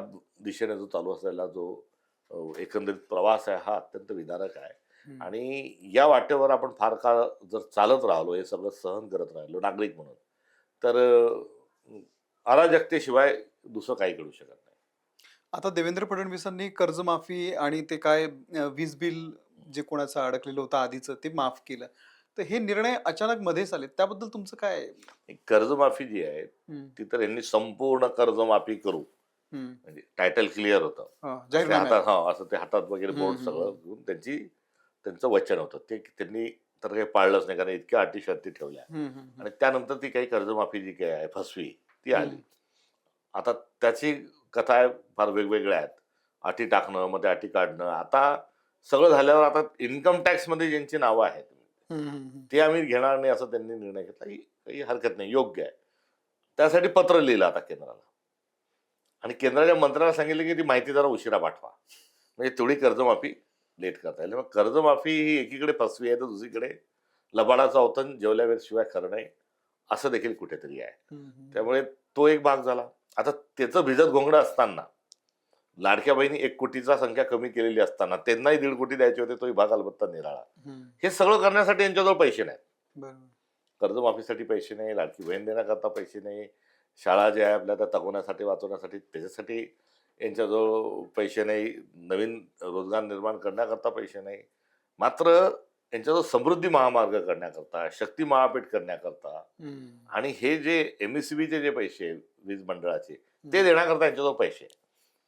दिशेने जो चालू असलेला जो एकंदरीत प्रवास आहे, हा अत्यंत विदारक आहे. आणि या वाटेवर आपण फार काळ जर चालत राहिलो, हे सगळं सहन करत राहिलो नागरिक म्हणून, तर अराजकतेशिवाय दुसरं काही घडू शकत नाही. आता देवेंद्र फडणवीसांनी कर्जमाफी आणि ते काय वीज बिल जे कोणाचं अडकलेलं होतं आधीचं ते माफ केलं. तर हे निर्णय अचानक मध्येच आले. त्याबद्दल तुमचं काय? ही कर्जमाफी जी आहे ती तर यांनी संपूर्ण कर्जमाफी करू म्हणजे टायटल क्लिअर होतं. जाहीरनाम्यात. असं ते हातात वगैरे बोर्ड सगळं घेऊन त्यांचं वचन होतं. ते त्यांनी तर काही पाळलंच नाही, कारण इतक्या अटी शर्ती ठेवल्या. आणि त्यानंतर ती काही कर्जमाफी जी काही आहे फसवी ती आली. आता त्याची कथा आहे, फार वेगवेगळ्या आहेत. अटी टाकणं, मग त्या अटी काढणं. आता सगळं झाल्यावर आता इन्कम टॅक्स मध्ये ज्यांची नावं आहेत ते आम्ही घेणार नाही असं त्यांनी निर्णय घेतला. ही काही हरकत नाही, योग्य आहे. त्यासाठी पत्र लिहिलं आता केंद्राला, आणि केंद्राच्या मंत्र्याला सांगितलं की ती माहिती जरा उशिरा पाठवा, म्हणजे तेवढी कर्जमाफी लेट करता येईल. मग कर्जमाफी ही एकीकडे फसवी आहे तर दुसरीकडे लबाडाचा अवतन जेवल्याशिवाय खरं नाही असं देखील कुठेतरी आहे. त्यामुळे तो एक भाग झाला. आता त्याचं भिजत घोंगडं असताना, लाडक्या बहिणी 1 कोटीचा संख्या कमी केलेली असताना त्यांनाही 1.5 कोटी द्यायचे होते, तोही भाग अलबत्ता निराळा. हे सगळं करण्यासाठी यांच्याजवळ पैसे नाहीत. कर्जमाफीसाठी पैसे नाही, लाडकी बहीण देण्याकरता पैसे नाही, शाळा ज्या आहे आपल्या त्या तगवण्यासाठी वाचवण्यासाठी त्याच्यासाठी यांच्याजवळ पैसे नाही, नवीन रोजगार निर्माण करण्याकरता पैसे नाही. मात्र यांच्याजवळ समृद्धी महामार्ग करण्याकरता, शक्ती महापेठ करण्याकरता आणि हे जे एमएससीबीचे जे पैसे वीज मंडळाचे ते देण्याकरता यांच्याजवळ पैसे.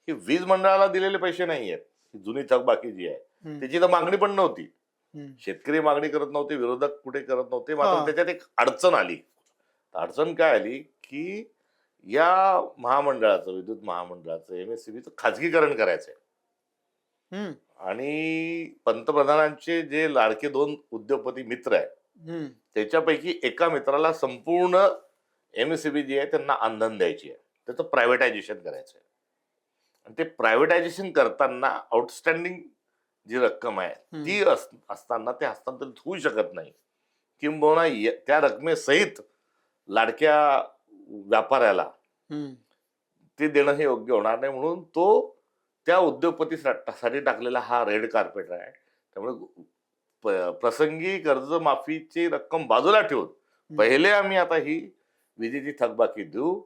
हे वीज मंडळाला दिलेले पैसे नाही आहेत. ही जुनी थकबाकी जी आहे त्याची तर मागणी पण नव्हती. शेतकरी मागणी करत नव्हते, विरोधक कुठे करत नव्हते. मात्र त्याच्यात एक अडचण आली. अडचण काय आली की या महामंडळाचं, विद्युत महामंडळाचं, एमएससीबीचं खाजगीकरण करायचंय. आणि पंतप्रधानांचे जे लाडके 2 उद्योगपती मित्र आहेत त्याच्यापैकी एका मित्राला संपूर्ण एमएससीबी जी आहे त्यांना अंधन द्यायची आहे, त्याचं प्रायव्हेटायझेशन करायचं आहे. आणि ते प्रायव्हेटायझेशन करताना आउटस्टँडिंग जी रक्कम आहे ती असताना ते हस्तांतरित होऊ शकत नाही, किंबहुना त्या रकमेसहित लाडक्या व्यापाऱ्याला ते देणं हे योग्य होणार नाही. म्हणून तो त्या उद्योगपतीसाठी टाकलेला हा रेड कार्पेट आहे. त्यामुळे प्रसंगी कर्जमाफीची रक्कम बाजूला ठेवून पहिले आम्ही आता ही विजेची थकबाकी देऊ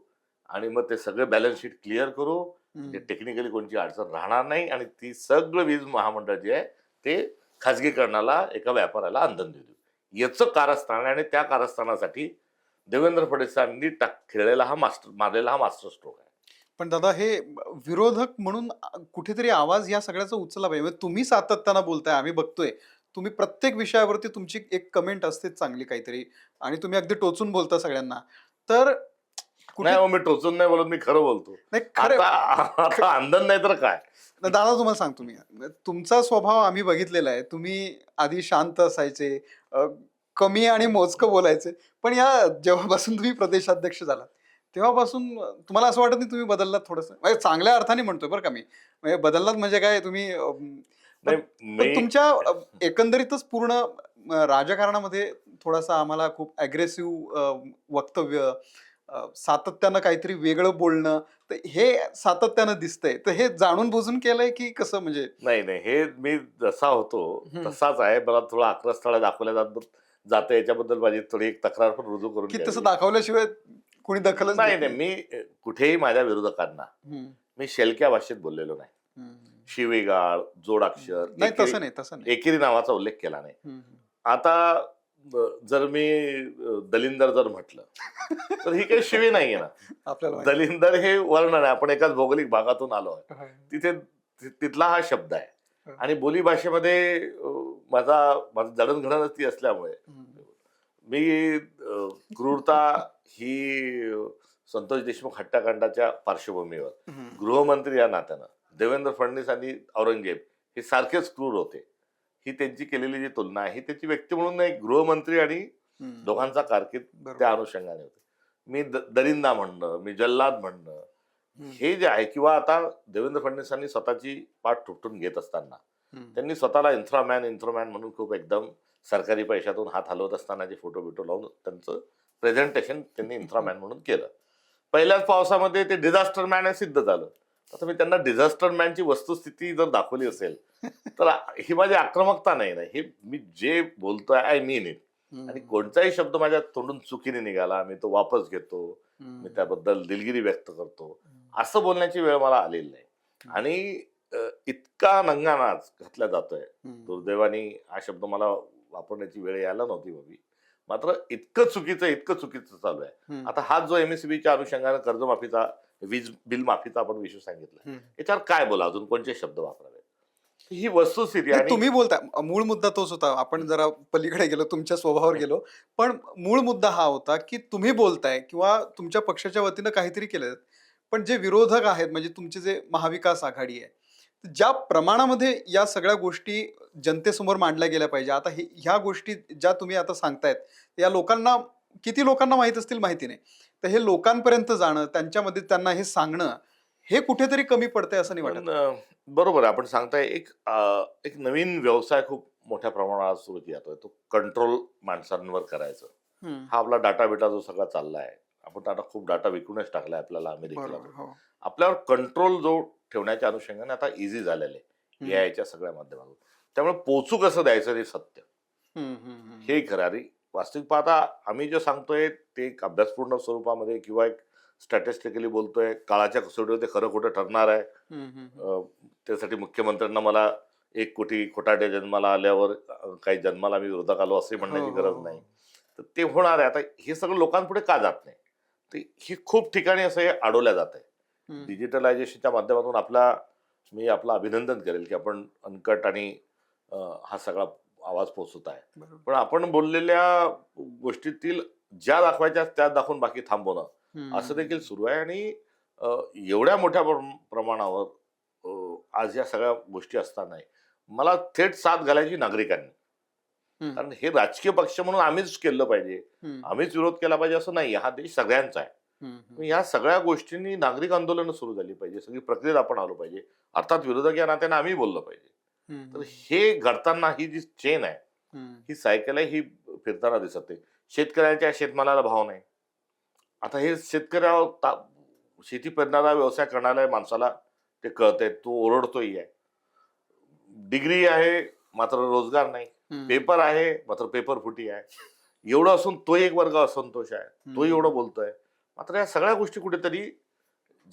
आणि मग ते सगळे बॅलन्स शीट क्लिअर करू, म्हणजे टेक्निकली कोणती अडचण राहणार नाही, आणि ती सगळं वीज महामंडळ जे आहे ते खाजगीकरणाला, एका व्यापाऱ्याला अंधन देऊ. याचं कारस्थान आहे. आणि त्या कारस्थानासाठी देवेंद्र फडणवीसांनी मारलेला हा मास्टर स्ट्रोक आहे. पण दादा, हे विरोधक म्हणून कुठेतरी आवाज या सगळ्याचा उचलला पाहिजे. म्हणजे तुम्ही सातत्यानं बोलताय, आम्ही बघतोय. तुम्ही प्रत्येक विषयावरती तुमची एक कमेंट असते चांगली काहीतरी, आणि तुम्ही अगदी टोचून बोलता सगळ्यांना. तर नाही, मी टोचून नाही बोलत, मी खरं बोलतो. नाही, खरं आता अंधन नाही तर काय. दादा, तुम्हाला सांगतो मी, तुमचा स्वभाव आम्ही बघितलेला आहे. तुम्ही आधी शांत असायचे, कमी आणि मोजकं बोलायचे. पण या जेव्हापासून तुम्ही प्रदेशाध्यक्ष झालात तेव्हापासून तुम्हाला असं वाटत नाही तुम्ही बदललात थोडंसं? म्हणजे चांगल्या अर्थाने म्हणतोय बरं का मी. म्हणजे बदललात म्हणजे काय, तुम्ही पण तुमच्या एकंदरीतच पूर्ण राजकारणामध्ये थोडासा आम्हाला खूप अग्रेसिव्ह वक्तव्य, सातत्यानं काहीतरी वेगळं बोलणं, तर हे सातत्यानं दिसतंय. तर हे जाणून बुजून केलंय की कसं? म्हणजे नाही, हे मी जसा होतो तसाच आहे. मला थोडं आक्रस्थळा दाखवल्या जाते, याच्याबद्दल माझी थोडी एक तक्रार पण रुजू करून की घ्यावी. तसं दाखवल्याशिवाय कोणी दखलच नाही, मी कुठेही माझ्या विरोधकांना मी शेलक्या भाषेत बोललेलो नाही. शिवीगाळ, जोडाक्षर, नाही, तसं नाही. एकेरी नावाचा उल्लेख केला नाही. आता जर मी दलिंदर जर म्हटलं तर ही काही शिवी नाहीये ना. आपल्याला माहिती. दलिंदर हे वर्णन आहे. आपण एकाच भौगोलिक भागातून आलो आहे. होय. तिथे तिथला हा शब्द आहे हं. आणि बोलीभाषेमध्ये माझं जडणघडणच ती असल्यामुळे हं. मी क्रूरता ही संतोष देशमुख हत्याकांडाच्या पार्श्वभूमीवर हं. गृहमंत्री या नात्यानं देवेंद्र फडणवीस आणि औरंगजेब हे सारखेच क्रूर होते. ही त्यांची केलेली जी तुलना आहे ही त्याची व्यक्ती म्हणून नाही, गृहमंत्री आणि हं. दोघांचा कारकीर्द बरोबर. त्या अनुषंगाने होते. मी दरिंदा म्हणणं, मी जल्लाद म्हणणं हं. हे जे आहे, किंवा आता देवेंद्र फडणवीसांनी स्वतःची पाठ ठोठून घेत असताना हं. त्यांनी स्वतःला इंथ्रामॅन म्हणून खूप एकदम सरकारी पैशातून हात हलवत असतानाचे फोटो बिटो लावून त्यांचं प्रेझेंटेशन त्यांनी इंथ्रामॅन म्हणून केलं. पहिल्याच पावसामध्ये ते डिझास्टर मॅन हे सिद्ध झालं. आता मी त्यांना डिझास्टर मॅनची वस्तुस्थिती जर दाखवली असेल तर ही माझी आक्रमकता नाही ना. हे मी जे बोलतोय आय मीन इट. हं. आणि कोणताही शब्द माझ्या तोंडून चुकीने निघाला मी तो वापस घेतो, हं. मी त्याबद्दल दिलगिरी व्यक्त करतो, असं बोलण्याची वेळ मला आलेली नाही. आणि इतका नंगा नाच घातला जातोय, हं. दुर्दैवाने हा शब्द मला वापरण्याची वेळ यायला नव्हती बाबी, मात्र इतकं चुकीचं चालू आहे. हं. आता हा जो एमएससीबीच्या अनुषंगाने कर्जमाफीचा, वीज बिल माफीचा आपण विषय सांगितला, हं. याच्यावर काय बोला, अजून कोणते शब्द वापरावे, ही वस्तुस्थिती. नाही, आणि तुम्ही बोलता मूळ मुद्दा तोच होता. आपण जरा पलीकडे गेलो, तुमच्या स्वभावावर गेलो. पण मूळ मुद्दा हा होता, की तुम्ही बोलताय किंवा तुमच्या पक्षाच्या वतीनं काहीतरी केलं. पण जे विरोधक आहेत म्हणजे तुमचे जे महाविकास आघाडी आहे, ज्या प्रमाणामध्ये या सगळ्या गोष्टी जनतेसमोर मांडल्या गेल्या पाहिजे. आता ह्या गोष्टी ज्या तुम्ही आता सांगतायत, या लोकांना किती लोकांना माहीत असतील माहिती नाही. तर हे लोकांपर्यंत जाणं, त्यांच्यामध्ये त्यांना हे सांगणं, हे कुठेतरी कमी पडतंय असं नाही वाटत? पण बरोबर आहे, आपण सांगताय. एक नवीन व्यवसाय खूप मोठ्या प्रमाणात सुरू केला जातोय, तो कंट्रोल माणसांवर करायचं. हं. हा आपला डाटा बिटा जो सगळा चाललाय, आपण आता खूप डाटा विकूनच टाकलाय आपल्याला अमेरिकेला. बरोबर. हो. आपल्यावर कंट्रोल जो ठेवण्याच्या अनुषंगाने आता इझी झालेलं आहे हं. याच्या सगळ्या माध्यमातून. त्यामुळे पोचू कसं द्यायचं हे सत्य, हं. हं. हं. हे खरं. आणि वास्तविक पाहता आम्ही जे सांगतोय ते एक अभ्यासपूर्ण स्वरूपामध्ये किंवा एक स्टॅटिस्टिकली बोलतोय, काळाच्या कसोटीवर ते खरं खोटं ठरणार आहे. हं. हं. त्यासाठी मुख्यमंत्र्यांना मला 1 कोटी खोटाटे जन्माला आल्यावर काही जन्माला मी विरोधक आलो असे म्हणण्याची हो, गरज हो, नाही. हो. तर ते होणार आहे. आता हे सगळं लोकांपुढे का जात नाही, ते ही खूप ठिकाणी असं हे अडवल्या जात आहे. हं. डिजिटलायझेशनच्या माध्यमातून मी आपलं अभिनंदन करेल की आपण अनकट आणि हा सगळा आवाज पोचवत आहे. बरोबर. पण आपण बोललेल्या गोष्टीतील ज्या दाखवायच्या त्या दाखवून बाकी थांबवणं हं. असं देखील सुरू आहे. आणि एवढ्या मोठ्या प्रमाणावर आज या सगळ्या गोष्टी असताना मला थेट साथ घालायची नागरिकांनी. हं. कारण हे राजकीय पक्ष म्हणून आम्हीच केलं पाहिजे, हं. आम्हीच विरोध केला पाहिजे असं नाही. हा देश सगळ्यांचा आहे. हं. मग ह्या सगळ्या गोष्टींनी नागरिक आंदोलनं सुरू झाली पाहिजे, सगळी प्रक्रियेत आपण आलो पाहिजे, अर्थात विरोधक या नात्याने आम्ही बोललो पाहिजे. हं. तर हे घडताना ही जी चेन आहे, हं. ही सायकल आहे, ही फिरताना दिसत आहे. शेतकऱ्यांच्या शेतमालाला भाव नाही. आता हे शेती पेरणारा व्यवसाय करणाऱ्या माणसाला ते कळतंय, तो ओरडतोही आहे. डिग्री आहे मात्र रोजगार नाही, हं. पेपर आहे मात्र पेपर फुटी आहे. एवढं असून तो एक वर्ग असंतोष आहे, तोही एवढं बोलतोय. मात्र या सगळ्या गोष्टी कुठेतरी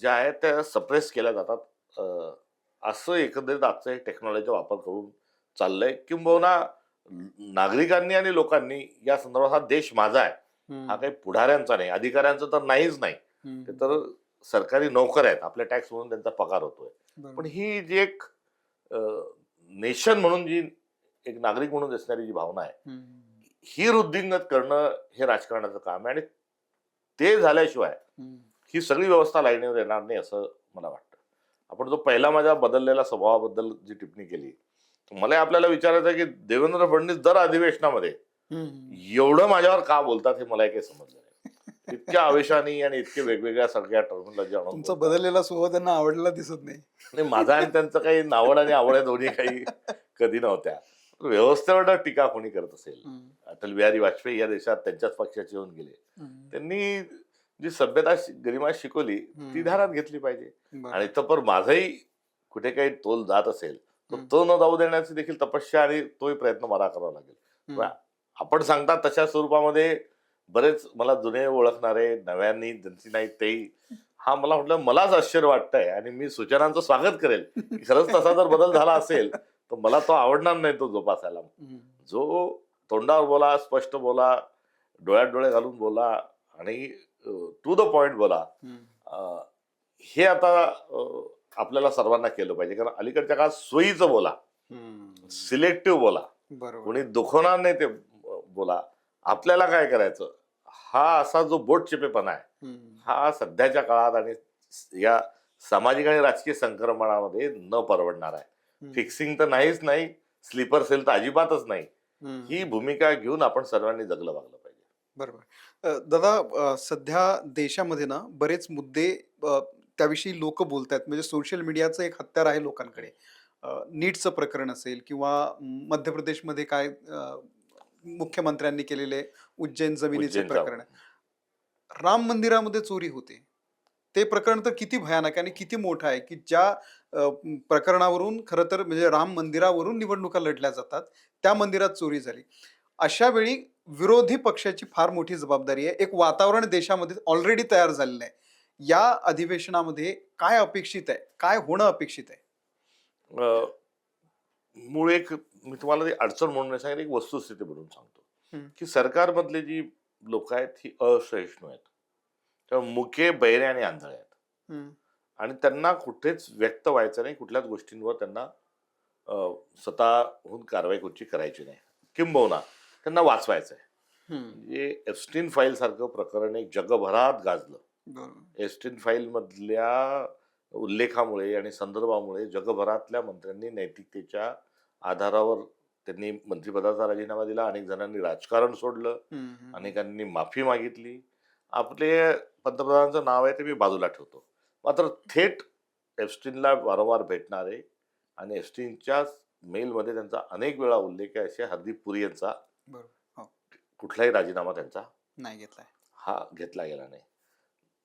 ज्या आहेत त्या सप्रेस केल्या जातात. असं एकंदरीत आजचं हे टेक्नॉलॉजीचा वापर करून चाललंय. किंबहुना नागरिकांनी आणि लोकांनी या संदर्भात हा देश माझा आहे, हं. हा काही पुढाऱ्यांचा नाही, अधिकाऱ्यांचा तर नाहीच नाही, हं. ते तर सरकारी नोकर आहेत, आपल्या टॅक्स म्हणून त्यांचा पगार होतोय. पण बरोबर. ही जी एक नेशन म्हणून जी एक नागरिक म्हणून दिसणारी जी भावना आहे, हं. ही वृद्धिंगत करणं हे राजकारणाचं काम आहे. आणि ते झाल्याशिवाय हं. ही सगळी व्यवस्था लाईनीवर येणार नाही असं मला वाटतं. आपण जो पहिला माझ्या बदललेल्या स्वभावाबद्दल जी टिप्पणी केली, मला आपल्याला विचारायचं आहे की देवेंद्र फडणवीस दर अधिवेशनामध्ये हं. एवढं माझ्यावर का बोलतात हे मला काही समजलं नाही. इतक्या आवेशाने आणि इतके वेगवेगळ्या सगळ्या टर्मिनॉलॉजी आणून तुमचा बोलतात. बदललेला स्वभाव त्यांना आवडलेला दिसत नाही. नाही, माझा आणि त्यांचं काही नावड आणि आवड दोन्ही काही कधी नव्हत्या. व्यवस्थेवर टीका कोणी करत असेल, हं. अटल बिहारी वाजपेयी या देशात त्यांच्याच पक्षाचे येऊन गेले, हं. त्यांनी जी सभ्यता गरिमा शिकवली ती ध्यानात घेतली पाहिजे. बरोबर. आणि तर माझाही कुठे काही तोल जात असेल तर हं. तो न जाऊ देण्याची देखील तपस्या आणि तोही प्रयत्न मला करावा लागेल. हं. पण आपण सांगता तशा स्वरूपामध्ये बरेच मला जुने ओळखणारे, नव्यांनी ज्यांची नाही तेही, हा मला म्हटलं मलाच आश्चर्य वाटतंय आणि मी सूचनांचं स्वागत करेल की खरंच तसा जर बदल झाला असेल तर मला तो आवडणार नाही तो जोपासायला. हं. जो तोंडावर बोला, स्पष्ट बोला, डोळ्यात डोळे घालून बोला आणि टू द पॉइंट बोला. अ, हे आता आपल्याला सर्वांना केलं पाहिजे, कारण अलीकडच्या काळात सोयीचं बोला, सिलेक्टिव्ह बोला, बरोबर. कोणी दुखवणार नाही ते बोला. आपल्याला काय करायचं, हा असा जो बोटचेपेपणा आहे, हा सध्याच्या काळात आणि या सामाजिक आणि राजकीय संक्रमणामध्ये न परवडणार आहे. फिक्सिंग तर नाहीच नाही, स्लीपर सेल तर अजिबातच नाही. ही भूमिका घेऊन आपण सर्वांनी जगलं वागलं पाहिजे. बरोबर. दादा, सध्या देशामध्ये ना बरेच मुद्दे अ, त्याविषयी लोक बोलतायत. म्हणजे सोशल मीडियाचं एक हत्यार आहे लोकांकडे. नीटचं प्रकरण असेल किंवा मध्य प्रदेशमध्ये काय मुख्यमंत्र्यांनी केलेले उज्जैन जमिनीचे उज्जैनचा प्रकरण. राम मंदिरामध्ये चोरी होते. ते प्रकरण तर किती भयानक आहे आणि किती मोठं आहे, की ज्या प्रकरणावरून खरं तर म्हणजे राम मंदिरावरून निवडणुका लढल्या जातात, त्या मंदिरात चोरी झाली. अशा वेळी विरोधी पक्षाची फार मोठी जबाबदारी आहे. एक वातावरण देशामध्ये ऑलरेडी तयार झालेलं आहे. या अधिवेशनामध्ये काय अपेक्षित आहे? काय होणं अपेक्षित आहे? अ, मूळ एक मी तुम्हाला ती अडचण म्हणून नाही सांगितलं, एक वस्तुस्थिती म्हणून सांगतो, हं, की सरकारमधली जी लोक आहेत ही असहिष्णू आहेत. त्यामुळे मुके, बहिरे आणि आंधळे आहेत. हं, आणि त्यांना कुठेच व्यक्त व्हायचं नाही, कुठल्याच गोष्टींवर त्यांना अ, स्वतःहून कारवाई कुठची करायची नाही. किंबहुना त्यांना वाचवायचं आहे. हं. म्हणजे एप्स्टीन फाईल सारखं प्रकरण एक जगभरात गाजलं. बरोबर. एप्स्टीन फाईल मधल्या उल्लेखामुळे आणि संदर्भामुळे जगभरातल्या मंत्र्यांनी नैतिकतेच्या आधारावर त्यांनी मंत्रिपदाचा राजीनामा दिला. अनेक जणांनी राजकारण सोडलं, हं, हं, हं. अनेकांनी माफी मागितली. आपले पंतप्रधानांचं नाव आहे ते मी बाजूला ठेवतो. मात्र थेट एप्स्टीनला वारंवार भेटणारे आणि एप्स्टीनच्या मेलमध्ये त्यांचा अनेक वेळा उल्लेख आहे असे हरदीप पुरी यांचा बरोबर. हो. कुठलाही राजीनामा त्यांचा नाही घेतलाय. हा घेतला गेला नाही.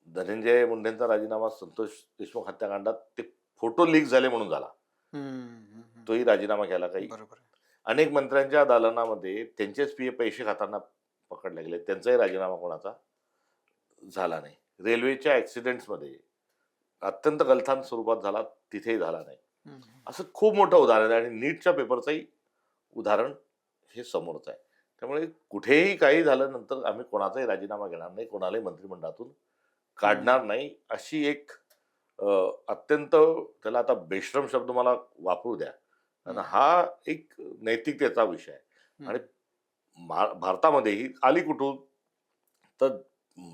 धनंजय मुंडेंचा राजीनामा संतोष देशमुख हत्याकांडात ते फोटो लीक झाले म्हणून झाला. हं, हं, हं. तोही राजीनामा घ्यायला काही बरोबर आहे. अनेक मंत्र्यांच्या दालनामध्ये त्यांचेच पैसे खाताना पकडले गेले. त्यांचाही राजीनामा कोणाचा झाला नाही. रेल्वेच्या ॲक्सिडेंट्समध्ये अत्यंत गलथान स्वरूपात झाला, तिथेही झाला नाही. हं, हं. असं खूप मोठं उदाहरण आहे आणि नीटच्या पेपरचंही उदाहरण हे समोरच आहे. त्यामुळे कुठेही काही झालं नंतर आम्ही कोणाचाही राजीनामा घेणार नाही, कोणालाही मंत्रिमंडळातून काढणार नाही, अशी एक अ, अत्यंत त्याला आता बेशरम शब्द मला वापरू द्या. आणि हं, हा एक नैतिकतेचा विषय आहे. हं, आणि भारतामध्ये ही आली कुठून? तर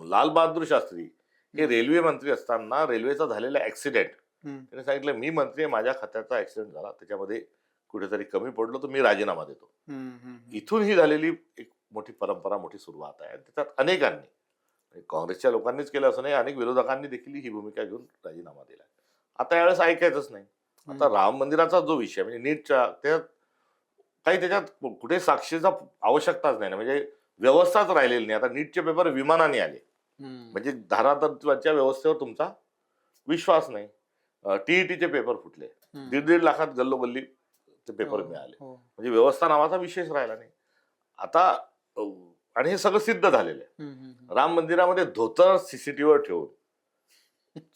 लाल बहादूर शास्त्री हे हं, रेल्वे मंत्री असताना रेल्वेचा झालेला ॲक्सिडेंट हं, त्याने सांगितलं, मी मंत्री आहे, माझ्या खात्याचा ॲक्सिडेंट झाला, त्याच्यामध्ये कुठेतरी कमी पडलो तर मी राजीनामा देतो. हं, हं, हं. इथून ही झालेली एक मोठी परंपरा, मोठी सुरुवात आहे. त्याच्यात अनेकांनी म्हणजे काँग्रेसच्या लोकांनीच केलं असं नाही, अनेक विरोधकांनी देखील ही भूमिका घेऊन राजीनामा दिला. आता यावेळेस ऐकायचंच नाही. आता राम मंदिराचा जो विषय म्हणजे नीटच्या त्यात काही त्याच्यात कुठे साक्षीचा आवश्यकताच नाही ना, म्हणजे व्यवस्थाच राहिलेली नाही. आता नीटचे पेपर विमानाने आले. हं. म्हणजे धारातत्वाच्या व्यवस्थेवर तुमचा विश्वास नाही. टीईटीचे पेपर फुटले. हं. 1.5 लाखात गल्लोगल्ली ते पेपर हो, मिळाले. हो. म्हणजे व्यवस्था नावाचा विषयच राहिला नाही. आता अ, आणि हे सगळं सिद्ध झालेलं आहे. हं, हं, हं. राम मंदिरामध्ये धोतर सीसीटीव्हीवर ठेवून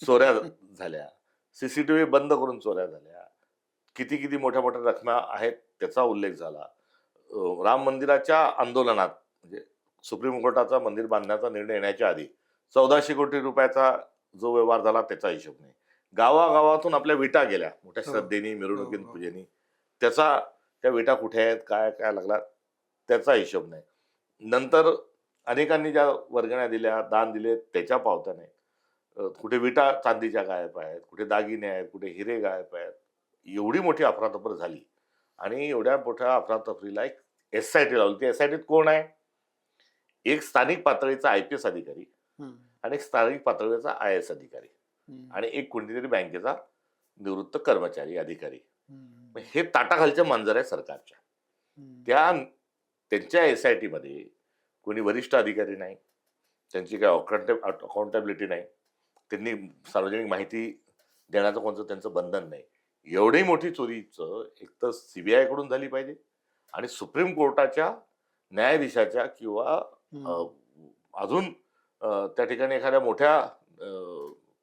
चोऱ्या झाल्या. सीसीटीव्ही बंद करून चोऱ्या झाल्या. किती किती मोठ्या मोठ्या रकमा आहेत त्याचा उल्लेख झाला. राम मंदिराच्या आंदोलनात म्हणजे सुप्रीम कोर्टाचा मंदिर बांधण्याचा निर्णय येण्याच्या आधी 1400 कोटी रुपयाचा जो व्यवहार झाला त्याचा हिशोब नाही. गावागावातून आपल्या विटा गेल्या मोठ्या हो, श्रद्धेने, हो, मिरवणुकीत, हो. पूजेनी. त्याचा त्या विटा कुठे आहेत, काय काय लागला त्याचा हिशोब नाही. नंतर अनेकांनी ज्या वर्गण्या दिल्या, दान दिले त्याच्या पावत्या नाही. कुठे विटा चांदीच्या गायब आहेत, कुठे दागिने आहेत, कुठे हिरे गायब आहेत. एवढी मोठी अफरातफर झाली आणि एवढ्या मोठ्या अफरातफरीला एक एस-आय-टी लावली. त्या एस-आय-टीत कोण आहे? एक स्थानिक पातळीचा आय-पी-एस अधिकारी हं, आणि एक स्थानिक पातळीचा आय-ए-एस अधिकारी हं, आणि एक कोणतीतरी बँकेचा निवृत्त कर्मचारी, अधिकारी. हं, मग हे ताटाखालच्या मांजर आहे सरकारच्या. हं. त्यांच्या एस-आय-टीमध्ये कोणी वरिष्ठ अधिकारी नाही. त्यांची काही अकाउंटेबिलिटी नाही. त्यांनी सार्वजनिक माहिती देण्याचं कोणतं त्यांचं बंधन नाही. एवढी मोठी चोरीचं एकतर सीबीआय कडून झाली पाहिजे आणि सुप्रीम कोर्टाच्या न्यायाधीशाच्या किंवा अ, हं. अजून त्या ठिकाणी एखाद्या मोठ्या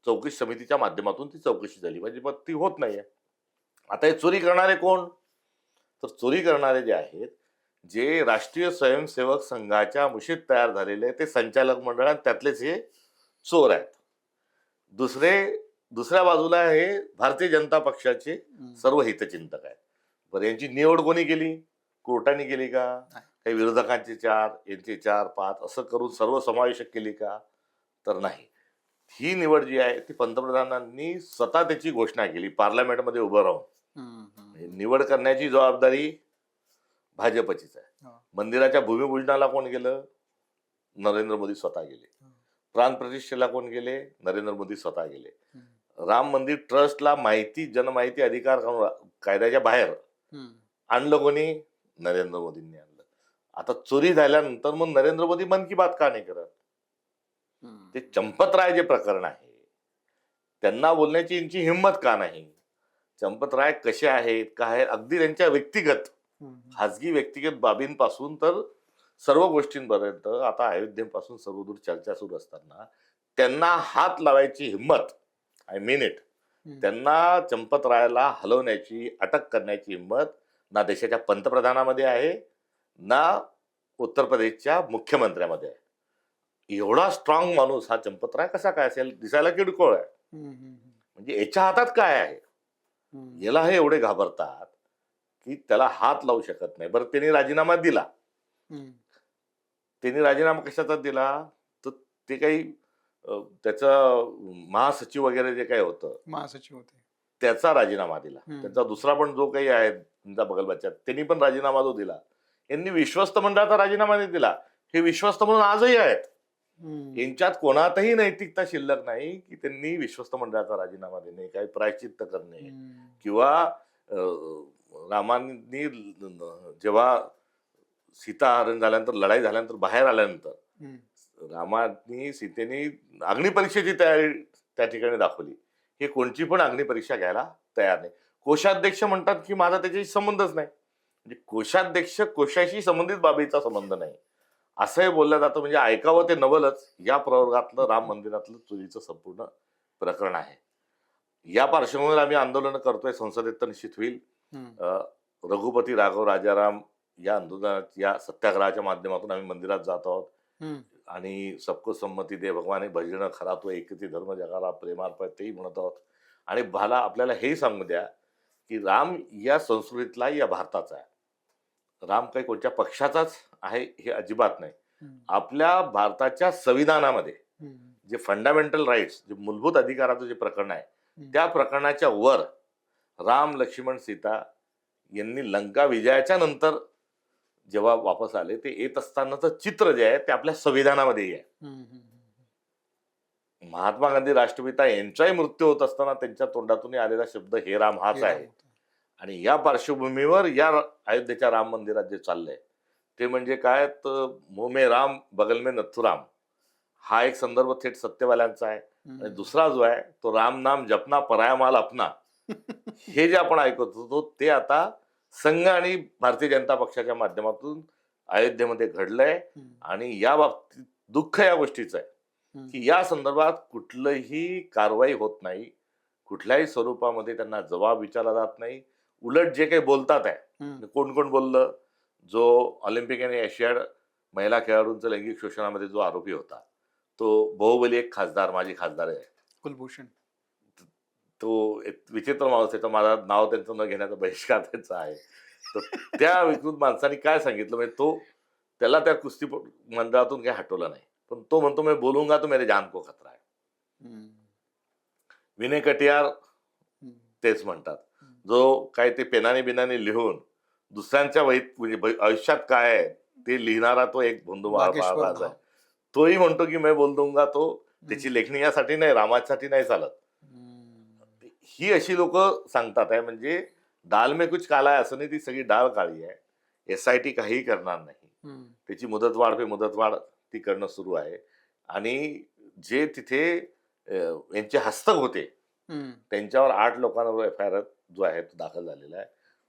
चौकशी समितीच्या माध्यमातून ती चौकशी झाली पाहिजे. मग ती होत नाहीये. आता हे चोरी करणारे कोण? तर चोरी करणारे जे आहेत जे राष्ट्रीय स्वयंसेवक संघाच्या मुशीत तयार झालेले ते संचालक मंडळ आणि त्यातलेच हे चोर आहेत. दुसऱ्या बाजूला हे भारतीय जनता पक्षाचे सर्व हितचिंतक आहेत. बरं, यांची निवड कोणी केली? कोर्टाने केली का? नाही. काही विरोधकांचे 4, यांचे 4, 5 असं करून सर्व समावेशक केली का? तर नाही. ही निवड जी आहे ती पंतप्रधानांनी स्वतः त्याची घोषणा केली पार्लमेंटमध्ये उभं राहून. निवड करण्याची जबाबदारी भाजपचीच आहे. मंदिराच्या भूमिपूजनाला कोण गेलं? नरेंद्र मोदी स्वतः गेले. प्राण प्रतिष्ठेला कोण गेले? नरेंद्र मोदी स्वतः गेले. राम मंदिर ट्रस्टला जनमाहिती अधिकार कायद्याच्या बाहेर आणलं कोणी? नरेंद्र मोदींनी आणलं. आता चोरी झाल्यानंतर मग नरेंद्र मोदी मन की बात का नाही करत? ते चंपतराय जे प्रकरण आहे त्यांना बोलण्याची यांची हिंमत का नाही? चंपतराय कसे आहेत, काय आहेत, अगदी त्यांच्या व्यक्तिगत खाजगी व्यक्तिगत बाबींपासून तर सर्व गोष्टींपर्यंत आता अयोध्येपासून सर्वदूर चर्चा सुरू असताना त्यांना हात लावायची हिंमत, आय मीन इट, त्यांना चंपतरायला हलवण्याची, अटक करण्याची हिंमत ना देशाच्या पंतप्रधानामध्ये आहे ना उत्तर प्रदेशच्या मुख्यमंत्र्यामध्ये आहे. एवढा स्ट्रॉंग माणूस हा चंपतराय कसा काय असेल? दिसायला किरकोळ आहे. म्हणजे याच्या हातात काय आहे? याला हे एवढे घाबरतात की त्याला हात लावू शकत नाही. बरं, त्यांनी राजीनामा दिला. त्यांनी राजीनामा कशाचा दिला? तर ते काही त्याचं महासचिव वगैरे जे काही होतं, महासचिव होते, त्याचा राजीनामा दिला. त्यांचा दुसरा पण जो काही आहे त्यांचा बगलबच्चा, त्यांनी पण राजीनामा जो दिला. यांनी विश्वस्त मंडळाचा राजीनामा नाही दिला. हे विश्वस्त म्हणून आजही आहेत. यांच्यात कोणातही नैतिकता शिल्लक नाही की त्यांनी विश्वस्त मंडळाचा राजीनामा देणे, काही प्रायश्चित्त करणे किंवा रामांनी जेव्हा सीताहरण झाल्यानंतर, लढाई झाल्यानंतर बाहेर आल्यानंतर रामानी सीतेने अग्निपरीक्षेची तयारी त्या ठिकाणी दाखवली. हे कोणची पण अग्निपरीक्षा घ्यायला तयार नाही. कोषाध्यक्ष म्हणतात की माझा त्याच्याशी संबंधच नाही. म्हणजे कोषाध्यक्ष कोशाशी संबंधित बाबीचा संबंध नाही असंही बोललं जातं. म्हणजे ऐकावं ते नवलच या प्रवर्गातलं राम मंदिरातलं चोरीचं संपूर्ण प्रकरण आहे. या पार्श्वभूमीवर आम्ही आंदोलन करतोय. संसदेत तर निश्चित होईल. रघुपती राघव राजाराम या आंदोलनात, या सत्याग्रहाच्या माध्यमातून आम्ही मंदिरात जात आहोत आणि सबको संमती दे भगवान भजन खरा तो एकती धर्म जगाला प्रेमार्पण तेही म्हणत आहोत. आणि मला आपल्याला हेही सांगू द्या की राम या संस्कृतीतला, या भारताचा आहे. राम काही कोणत्या पक्षाचाच आहे हे अजिबात नाही. आपल्या भारताच्या संविधानामध्ये जे फंडामेंटल राईट्स, जे मूलभूत अधिकाराचं जे प्रकरण आहे, त्या प्रकरणाच्या वर राम, लक्ष्मण, सीता यांनी लंका विजयाच्या नंतर जेव्हा वापस आले ते येत असतानाचं चित्र जे आहे ते आपल्या संविधानामध्येही आहे. महात्मा गांधी राष्ट्रपिता यांचाही मृत्यू होत असताना त्यांच्या तोंडातून आलेला शब्द हे राम हाच आहे. आणि या पार्श्वभूमीवर या अयोध्येच्या राम मंदिरात जे चाललंय ते म्हणजे काय, तर मुंह में राम बगल में नथुराम हा एक संदर्भ थेट सत्यवाल्यांचा आहे. आणि दुसरा जो आहे तो राम नाम जपना पराया माल अपना हे जे आपण ऐकत होतो ते आता संघ आणि भारतीय जनता पक्षाच्या माध्यमातून अयोध्येमध्ये घडलंय. आणि या बाबतीत दुःख या गोष्टीचं आहे की या संदर्भात कुठलंही कारवाई होत नाही. कुठल्याही स्वरूपामध्ये त्यांना जबाब विचारला जात नाही. उलट जे काही बोलतात आहे, कोण कोण बोललं, जो ऑलिम्पिक आणि एशियाड महिला खेळाडूंचं लैंगिक शोषणामध्ये जो आरोपी होता तो बाहुबली एक खासदार, माजी खासदार आहे कुलभूषण, तो एक विचित्र माणूस आहे. तर माझा नाव त्यांचं न घेण्याचा बहिष्कार त्यांचा आहे. तर त्या विकृत माणसाने काय सांगितलं म्हणजे तो, त्याला त्या कुस्ती मंडळातून काही हटवलं नाही, पण तो म्हणतो मैं बोलूंगा तो मेरे जान को खतरा आहे. विनय कटियार तेच म्हणतात, जो काय ते पेनाने बिनाने लिहून दुसऱ्यांच्या म्हणजे आयुष्यात काय आहे ते लिहिणारा तो एक भोंदूमाळ आहे. तोही म्हणतो की मैं बोल दूंगा. तो त्याची लेखणी यासाठी नाही, रामासाठी नाही चालत. ही अशी लोक सांगतात आहे. म्हणजे डाल में कुछ काला आहे असं नाही, ती सगळी डाळ काळी आहे. SIT काहीही करणार नाही. त्याची मुदतवाढ पे मुदतवाढ ती करणं सुरू आहे. आणि जे तिथे यांचे हस्तक होते त्यांच्यावर 8 लोकांवर FIR जो आहे तो दाखल झालेला आहे.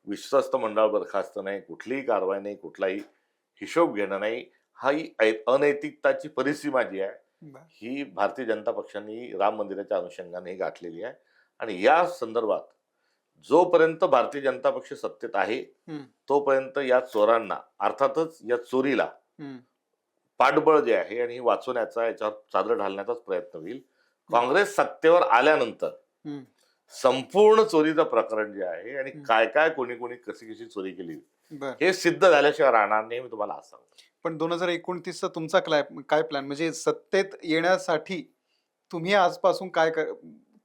विश्वस्त मंडळ बरखास्त नाही, कुठलीही कारवाई नाही, कुठलाही हिशोब घेणं नाही. ही अनैतिकताची परिसीमा जी आहे ही भारतीय जनता पक्षाने राम मंदिराच्या अनुषंगाने गाठलेली आहे. आणि या संदर्भात जोपर्यंत भारतीय जनता पक्ष सत्तेत आहे हम्म, तोपर्यंत या चोरांना, अर्थातच या चोरीला हम्म, पाठबळ जे आहे आणि वाचवण्याचा, याच्यावर चादर घालण्याचाच प्रयत्न होईल. काँग्रेस सत्तेवर आल्यानंतर हम्म, संपूर्ण चोरीचं प्रकरण जे आहे आणि हम्म. काय काय कोणी कोणी कशी कशी चोरी केली बर. हे सिद्ध झाल्याशिवाय राहणार नाही, मी तुम्हाला आज सांगतो. पण 2029चा तुमचा काय प्लॅन, म्हणजे सत्तेत येण्यासाठी तुम्ही आजपासून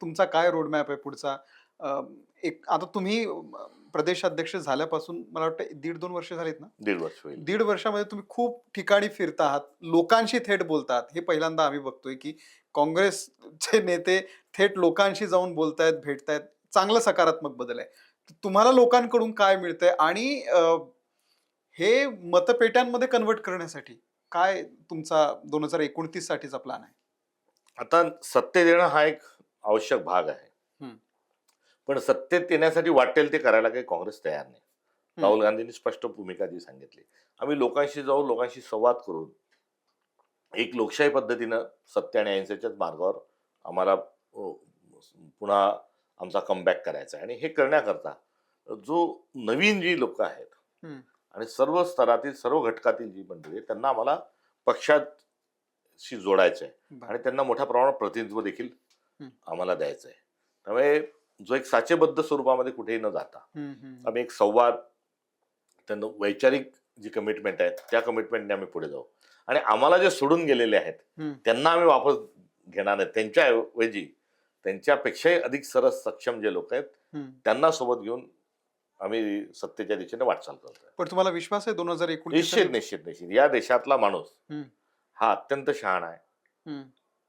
तुमचा काय रोडमॅप आहे पुढचा? एक आता तुम्ही प्रदेशाध्यक्ष झाल्यापासून मला वाटतं 1.5-2 वर्ष झालीत ना? 1.5 वर्ष होईल. 1.5 वर्षामध्ये तुम्ही खूप ठिकाणी फिरता आहात, लोकांशी थेट बोलतात. हे पहिल्यांदा आम्ही बघतोय की काँग्रेसचे नेते थेट लोकांशी जाऊन बोलतायत, भेटतायत. चांगलं सकारात्मक बदल आहे. तुम्हाला लोकांकडून काय मिळतंय आणि हे मतपेट्यांमध्ये कन्व्हर्ट करण्यासाठी काय तुमचा 2029 साठीचा प्लॅन आहे? आता सत्तेत येणं हा एक आवश्यक भाग आहे. हम्म. पण सत्तेत येण्यासाठी वाटेल ते करायला काही काँग्रेस तयार नाही. राहुल गांधींनी स्पष्ट भूमिका जी सांगितली, आम्ही लोकांशी जाऊ, लोकांशी संवाद करून एक लोकशाही पद्धतीनं सत्य आणि अहिंसेच्याच मार्गावर आम्हाला पुन्हा आमचा कमबॅक करायचा आहे. आणि हे करण्याकरता जो नवीन जी लोक आहेत हम्म. आणि सर्व स्तरातील सर्व घटकातील जी मंडळी आहेत, त्यांना आम्हाला पक्षाशी जोडायचं आहे बरं. आणि त्यांना मोठ्या प्रमाणात प्रतिनिधित्व देखील हम्म. आम्हाला द्यायचं आहे. त्यामुळे जो एक साचेबद्ध स्वरूपामध्ये कुठेही न जाता हम्म, हम्म, आम्ही एक संवाद, त्यांना वैचारिक जी कमिटमेंट आहे त्या कमिटमेंटने आम्ही पुढे जाऊ. आणि आम्हाला जे सोडून गेलेले आहेत हम्म. त्यांना आम्ही वापस घेणार नाही. त्यांच्याऐवजी त्यांच्यापेक्षाही अधिक सरस सक्षम जे लोक आहेत हम्म. त्यांना सोबत घेऊन आम्ही सत्तेच्या दिशेने वाटचाल करतोय. पण तुम्हाला विश्वास आहे 2029 निश्चित निश्चित निश्चित या देशातला माणूस हम्म. हा अत्यंत शहाणा आहे. हम्म.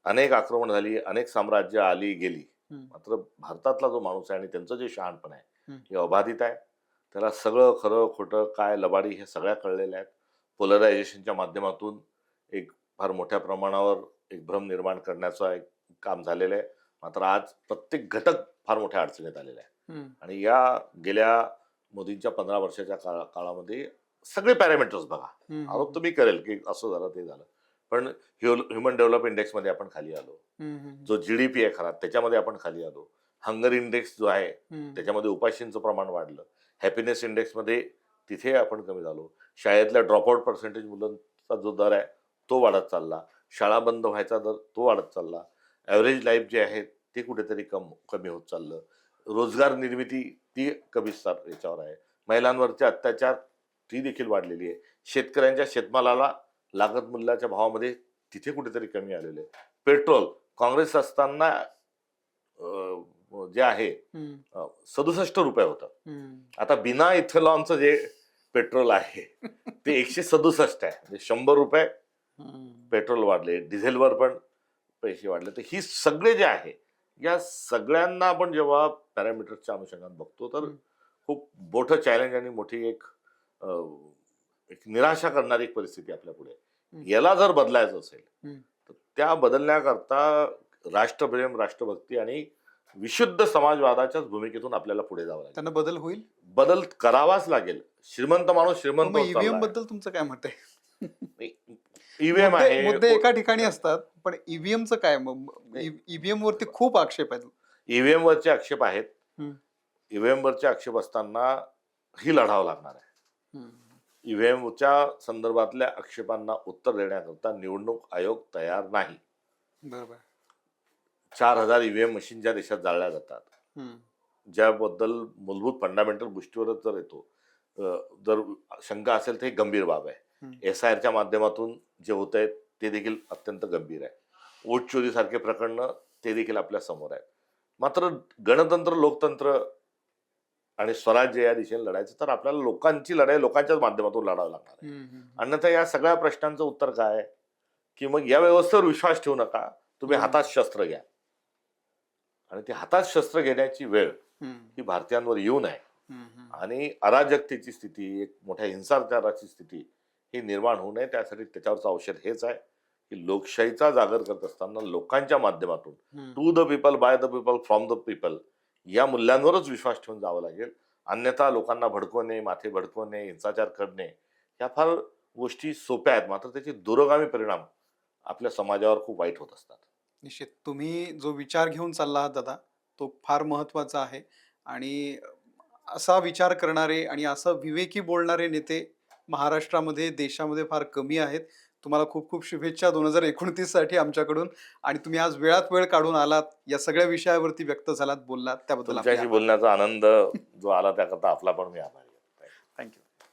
अनेक आक्रमण झाली, अनेक साम्राज्य आली गेली, हम्म. मात्र भारतातला जो माणूस आहे आणि त्यांचं जे शहाणपण आहे हम्म. हे अबाधित आहे. त्याला सगळं खरं खोटं काय लबाडी हे सगळ्या कळलेल्या आहेत. पोलरायझेशनच्या माध्यमातून एक फार मोठ्या प्रमाणावर एक भ्रम निर्माण करण्याचं एक काम झालेलं आहे. मात्र आज प्रत्येक घटक फार मोठ्या अडचणीत आलेला आहे. हम्म. आणि या गेल्या मोदींच्या 15 वर्षाच्या काळामध्ये सगळे पॅरामीटर्स बघा. हम्म. आरोप तुम्ही करेल की असं झालं ते झालं, पण ह्युमन डेव्हलप इंडेक्समध्ये आपण खाली आलो. हम्म. जो जीडीपी आहे खरा त्याच्यामध्ये आपण खाली आलो. हंगर इंडेक्स जो आहे हम्म. त्याच्यामध्ये उपाशींचं प्रमाण वाढलं. हॅपीनेस इंडेक्समध्ये तिथे आपण कमी झालो. शाळेतल्या ड्रॉपआउट पर्सेंटेज मुलांचा जो दर आहे तो वाढत चालला. शाळा बंद व्हायचा दर तो वाढत चालला. ॲव्हरेज लाईफ जे आहे ते कुठेतरी कमी होत चाललं. रोजगार निर्मिती ती कमी याच्यावर आहे. महिलांवरचे अत्याचार ती देखील वाढलेली आहे. शेतकऱ्यांच्या शेतमालाला लागत मूल्याच्या भावामध्ये तिथे कुठेतरी कमी आलेले आहे. पेट्रोल काँग्रेस असताना जे आहे हम्म. 67 रुपये होतं. हम्म. आता बिना इथेनॉलचं जे पेट्रोल आहे ते 167 आहे. म्हणजे 100 रुपये हम्म. पेट्रोल वाढले. डिझेलवर पण पैसे वाढले. तर ही सगळे जे आहे या सगळ्यांना आपण जेव्हा पॅरामीटर्सच्या अनुषंगाने बघतो तर खूप मोठं चॅलेंज आणि मोठी एक निराशा करणारी एक परिस्थिती आपल्या पुढे. याला जर बदलायचं असेल तर त्या बदलण्याकरता राष्ट्रप्रेम, राष्ट्रभक्ती आणि विशुद्ध समाजवादाच्याच भूमिकेतून आपल्याला पुढे जावं लागेल. त्यांना बदल होईल. बदल करावाच लागेल. श्रीमंत माणूस श्रीमंत होत ईव्हीएम चाललाय. बद्दल तुमचं काय मत आहे? ईव्हीएम आहे. मुद्दे एका ठिकाणी असतात, पण ईव्हीएमचं काय? ईव्हीएम वरती खूप आक्षेप आहेत. ईव्हीएम वरचे आक्षेप आहेत. हम्म. ईव्हीएम वरचे आक्षेप असताना ही लढावं लागणार आहे. हम्म. ईव्हीएमच्या संदर्भातल्या आक्षेपांना उत्तर देण्याकरता निवडणूक आयोग तयार नाही. बरोबर. 4000 ईव्हीएम मशीन ज्या देशात जाळल्या जातात, हम्म. ज्याबद्दल मूलभूत फंडामेंटल गोष्टीवरच जर येतो, जर शंका असेल तर ही गंभीर बाब आहे. SIRच्या माध्यमातून जे होत आहे ते देखील अत्यंत गंभीर आहे. वोट चोरी सारखे प्रकरण ते देखील आपल्या समोर आहेत. मात्र गणतंत्र, लोकतंत्र आणि स्वराज्य या दिशेने लढायचं तर आपल्याला लोकांची लढाई लोकांच्याच माध्यमातून लढावं लागणार आहे. अन्यथा या सगळ्या प्रश्नांचं उत्तर काय आहे की मग या व्यवस्थेवर विश्वास ठेवू नका, तुम्ही हातात शस्त्र घ्या. आणि ते हातात शस्त्र घेण्याची वेळ ही भारतीयांवर येऊ नये आणि अराजकतेची स्थिती, एक मोठ्या हिंसाचाराची स्थिती ही निर्माण होऊ नये. त्यासाठी त्याच्यावरचं औषध हेच आहे की लोकशाहीचा जागर करत असताना लोकांच्या माध्यमातून to the people, by the people, from the people या मूल्यांवरच विश्वास ठेवून जावं लागेल. अन्यथा लोकांना भडकवणे, माथे भडकवणे, हिंसाचार करणे ह्या फार गोष्टी सोप्या आहेत, मात्र त्याचे दूरगामी परिणाम आपल्या समाजावर खूप वाईट होत असतात. निश्चित. तुम्ही जो विचार घेऊन चालला आहात दादा, तो फार महत्वाचा आहे आणि असा विचार करणारे आणि असं विवेकी बोलणारे नेते महाराष्ट्रामध्ये, देशामध्ये फार कमी आहेत. तुम्हाला खूप खूप शुभेच्छा 2029 साठी आमच्याकडून. आणि तुम्ही आज वेळात वेळ काढून आलात, या सगळ्या विषयावरती व्यक्त झालात, बोललात, त्याबद्दल आपले तुमच्याशी आभार. बोलण्याचा आनंद जो आला त्याकरता आपला पण मी आभारी आहे. थँक्यू.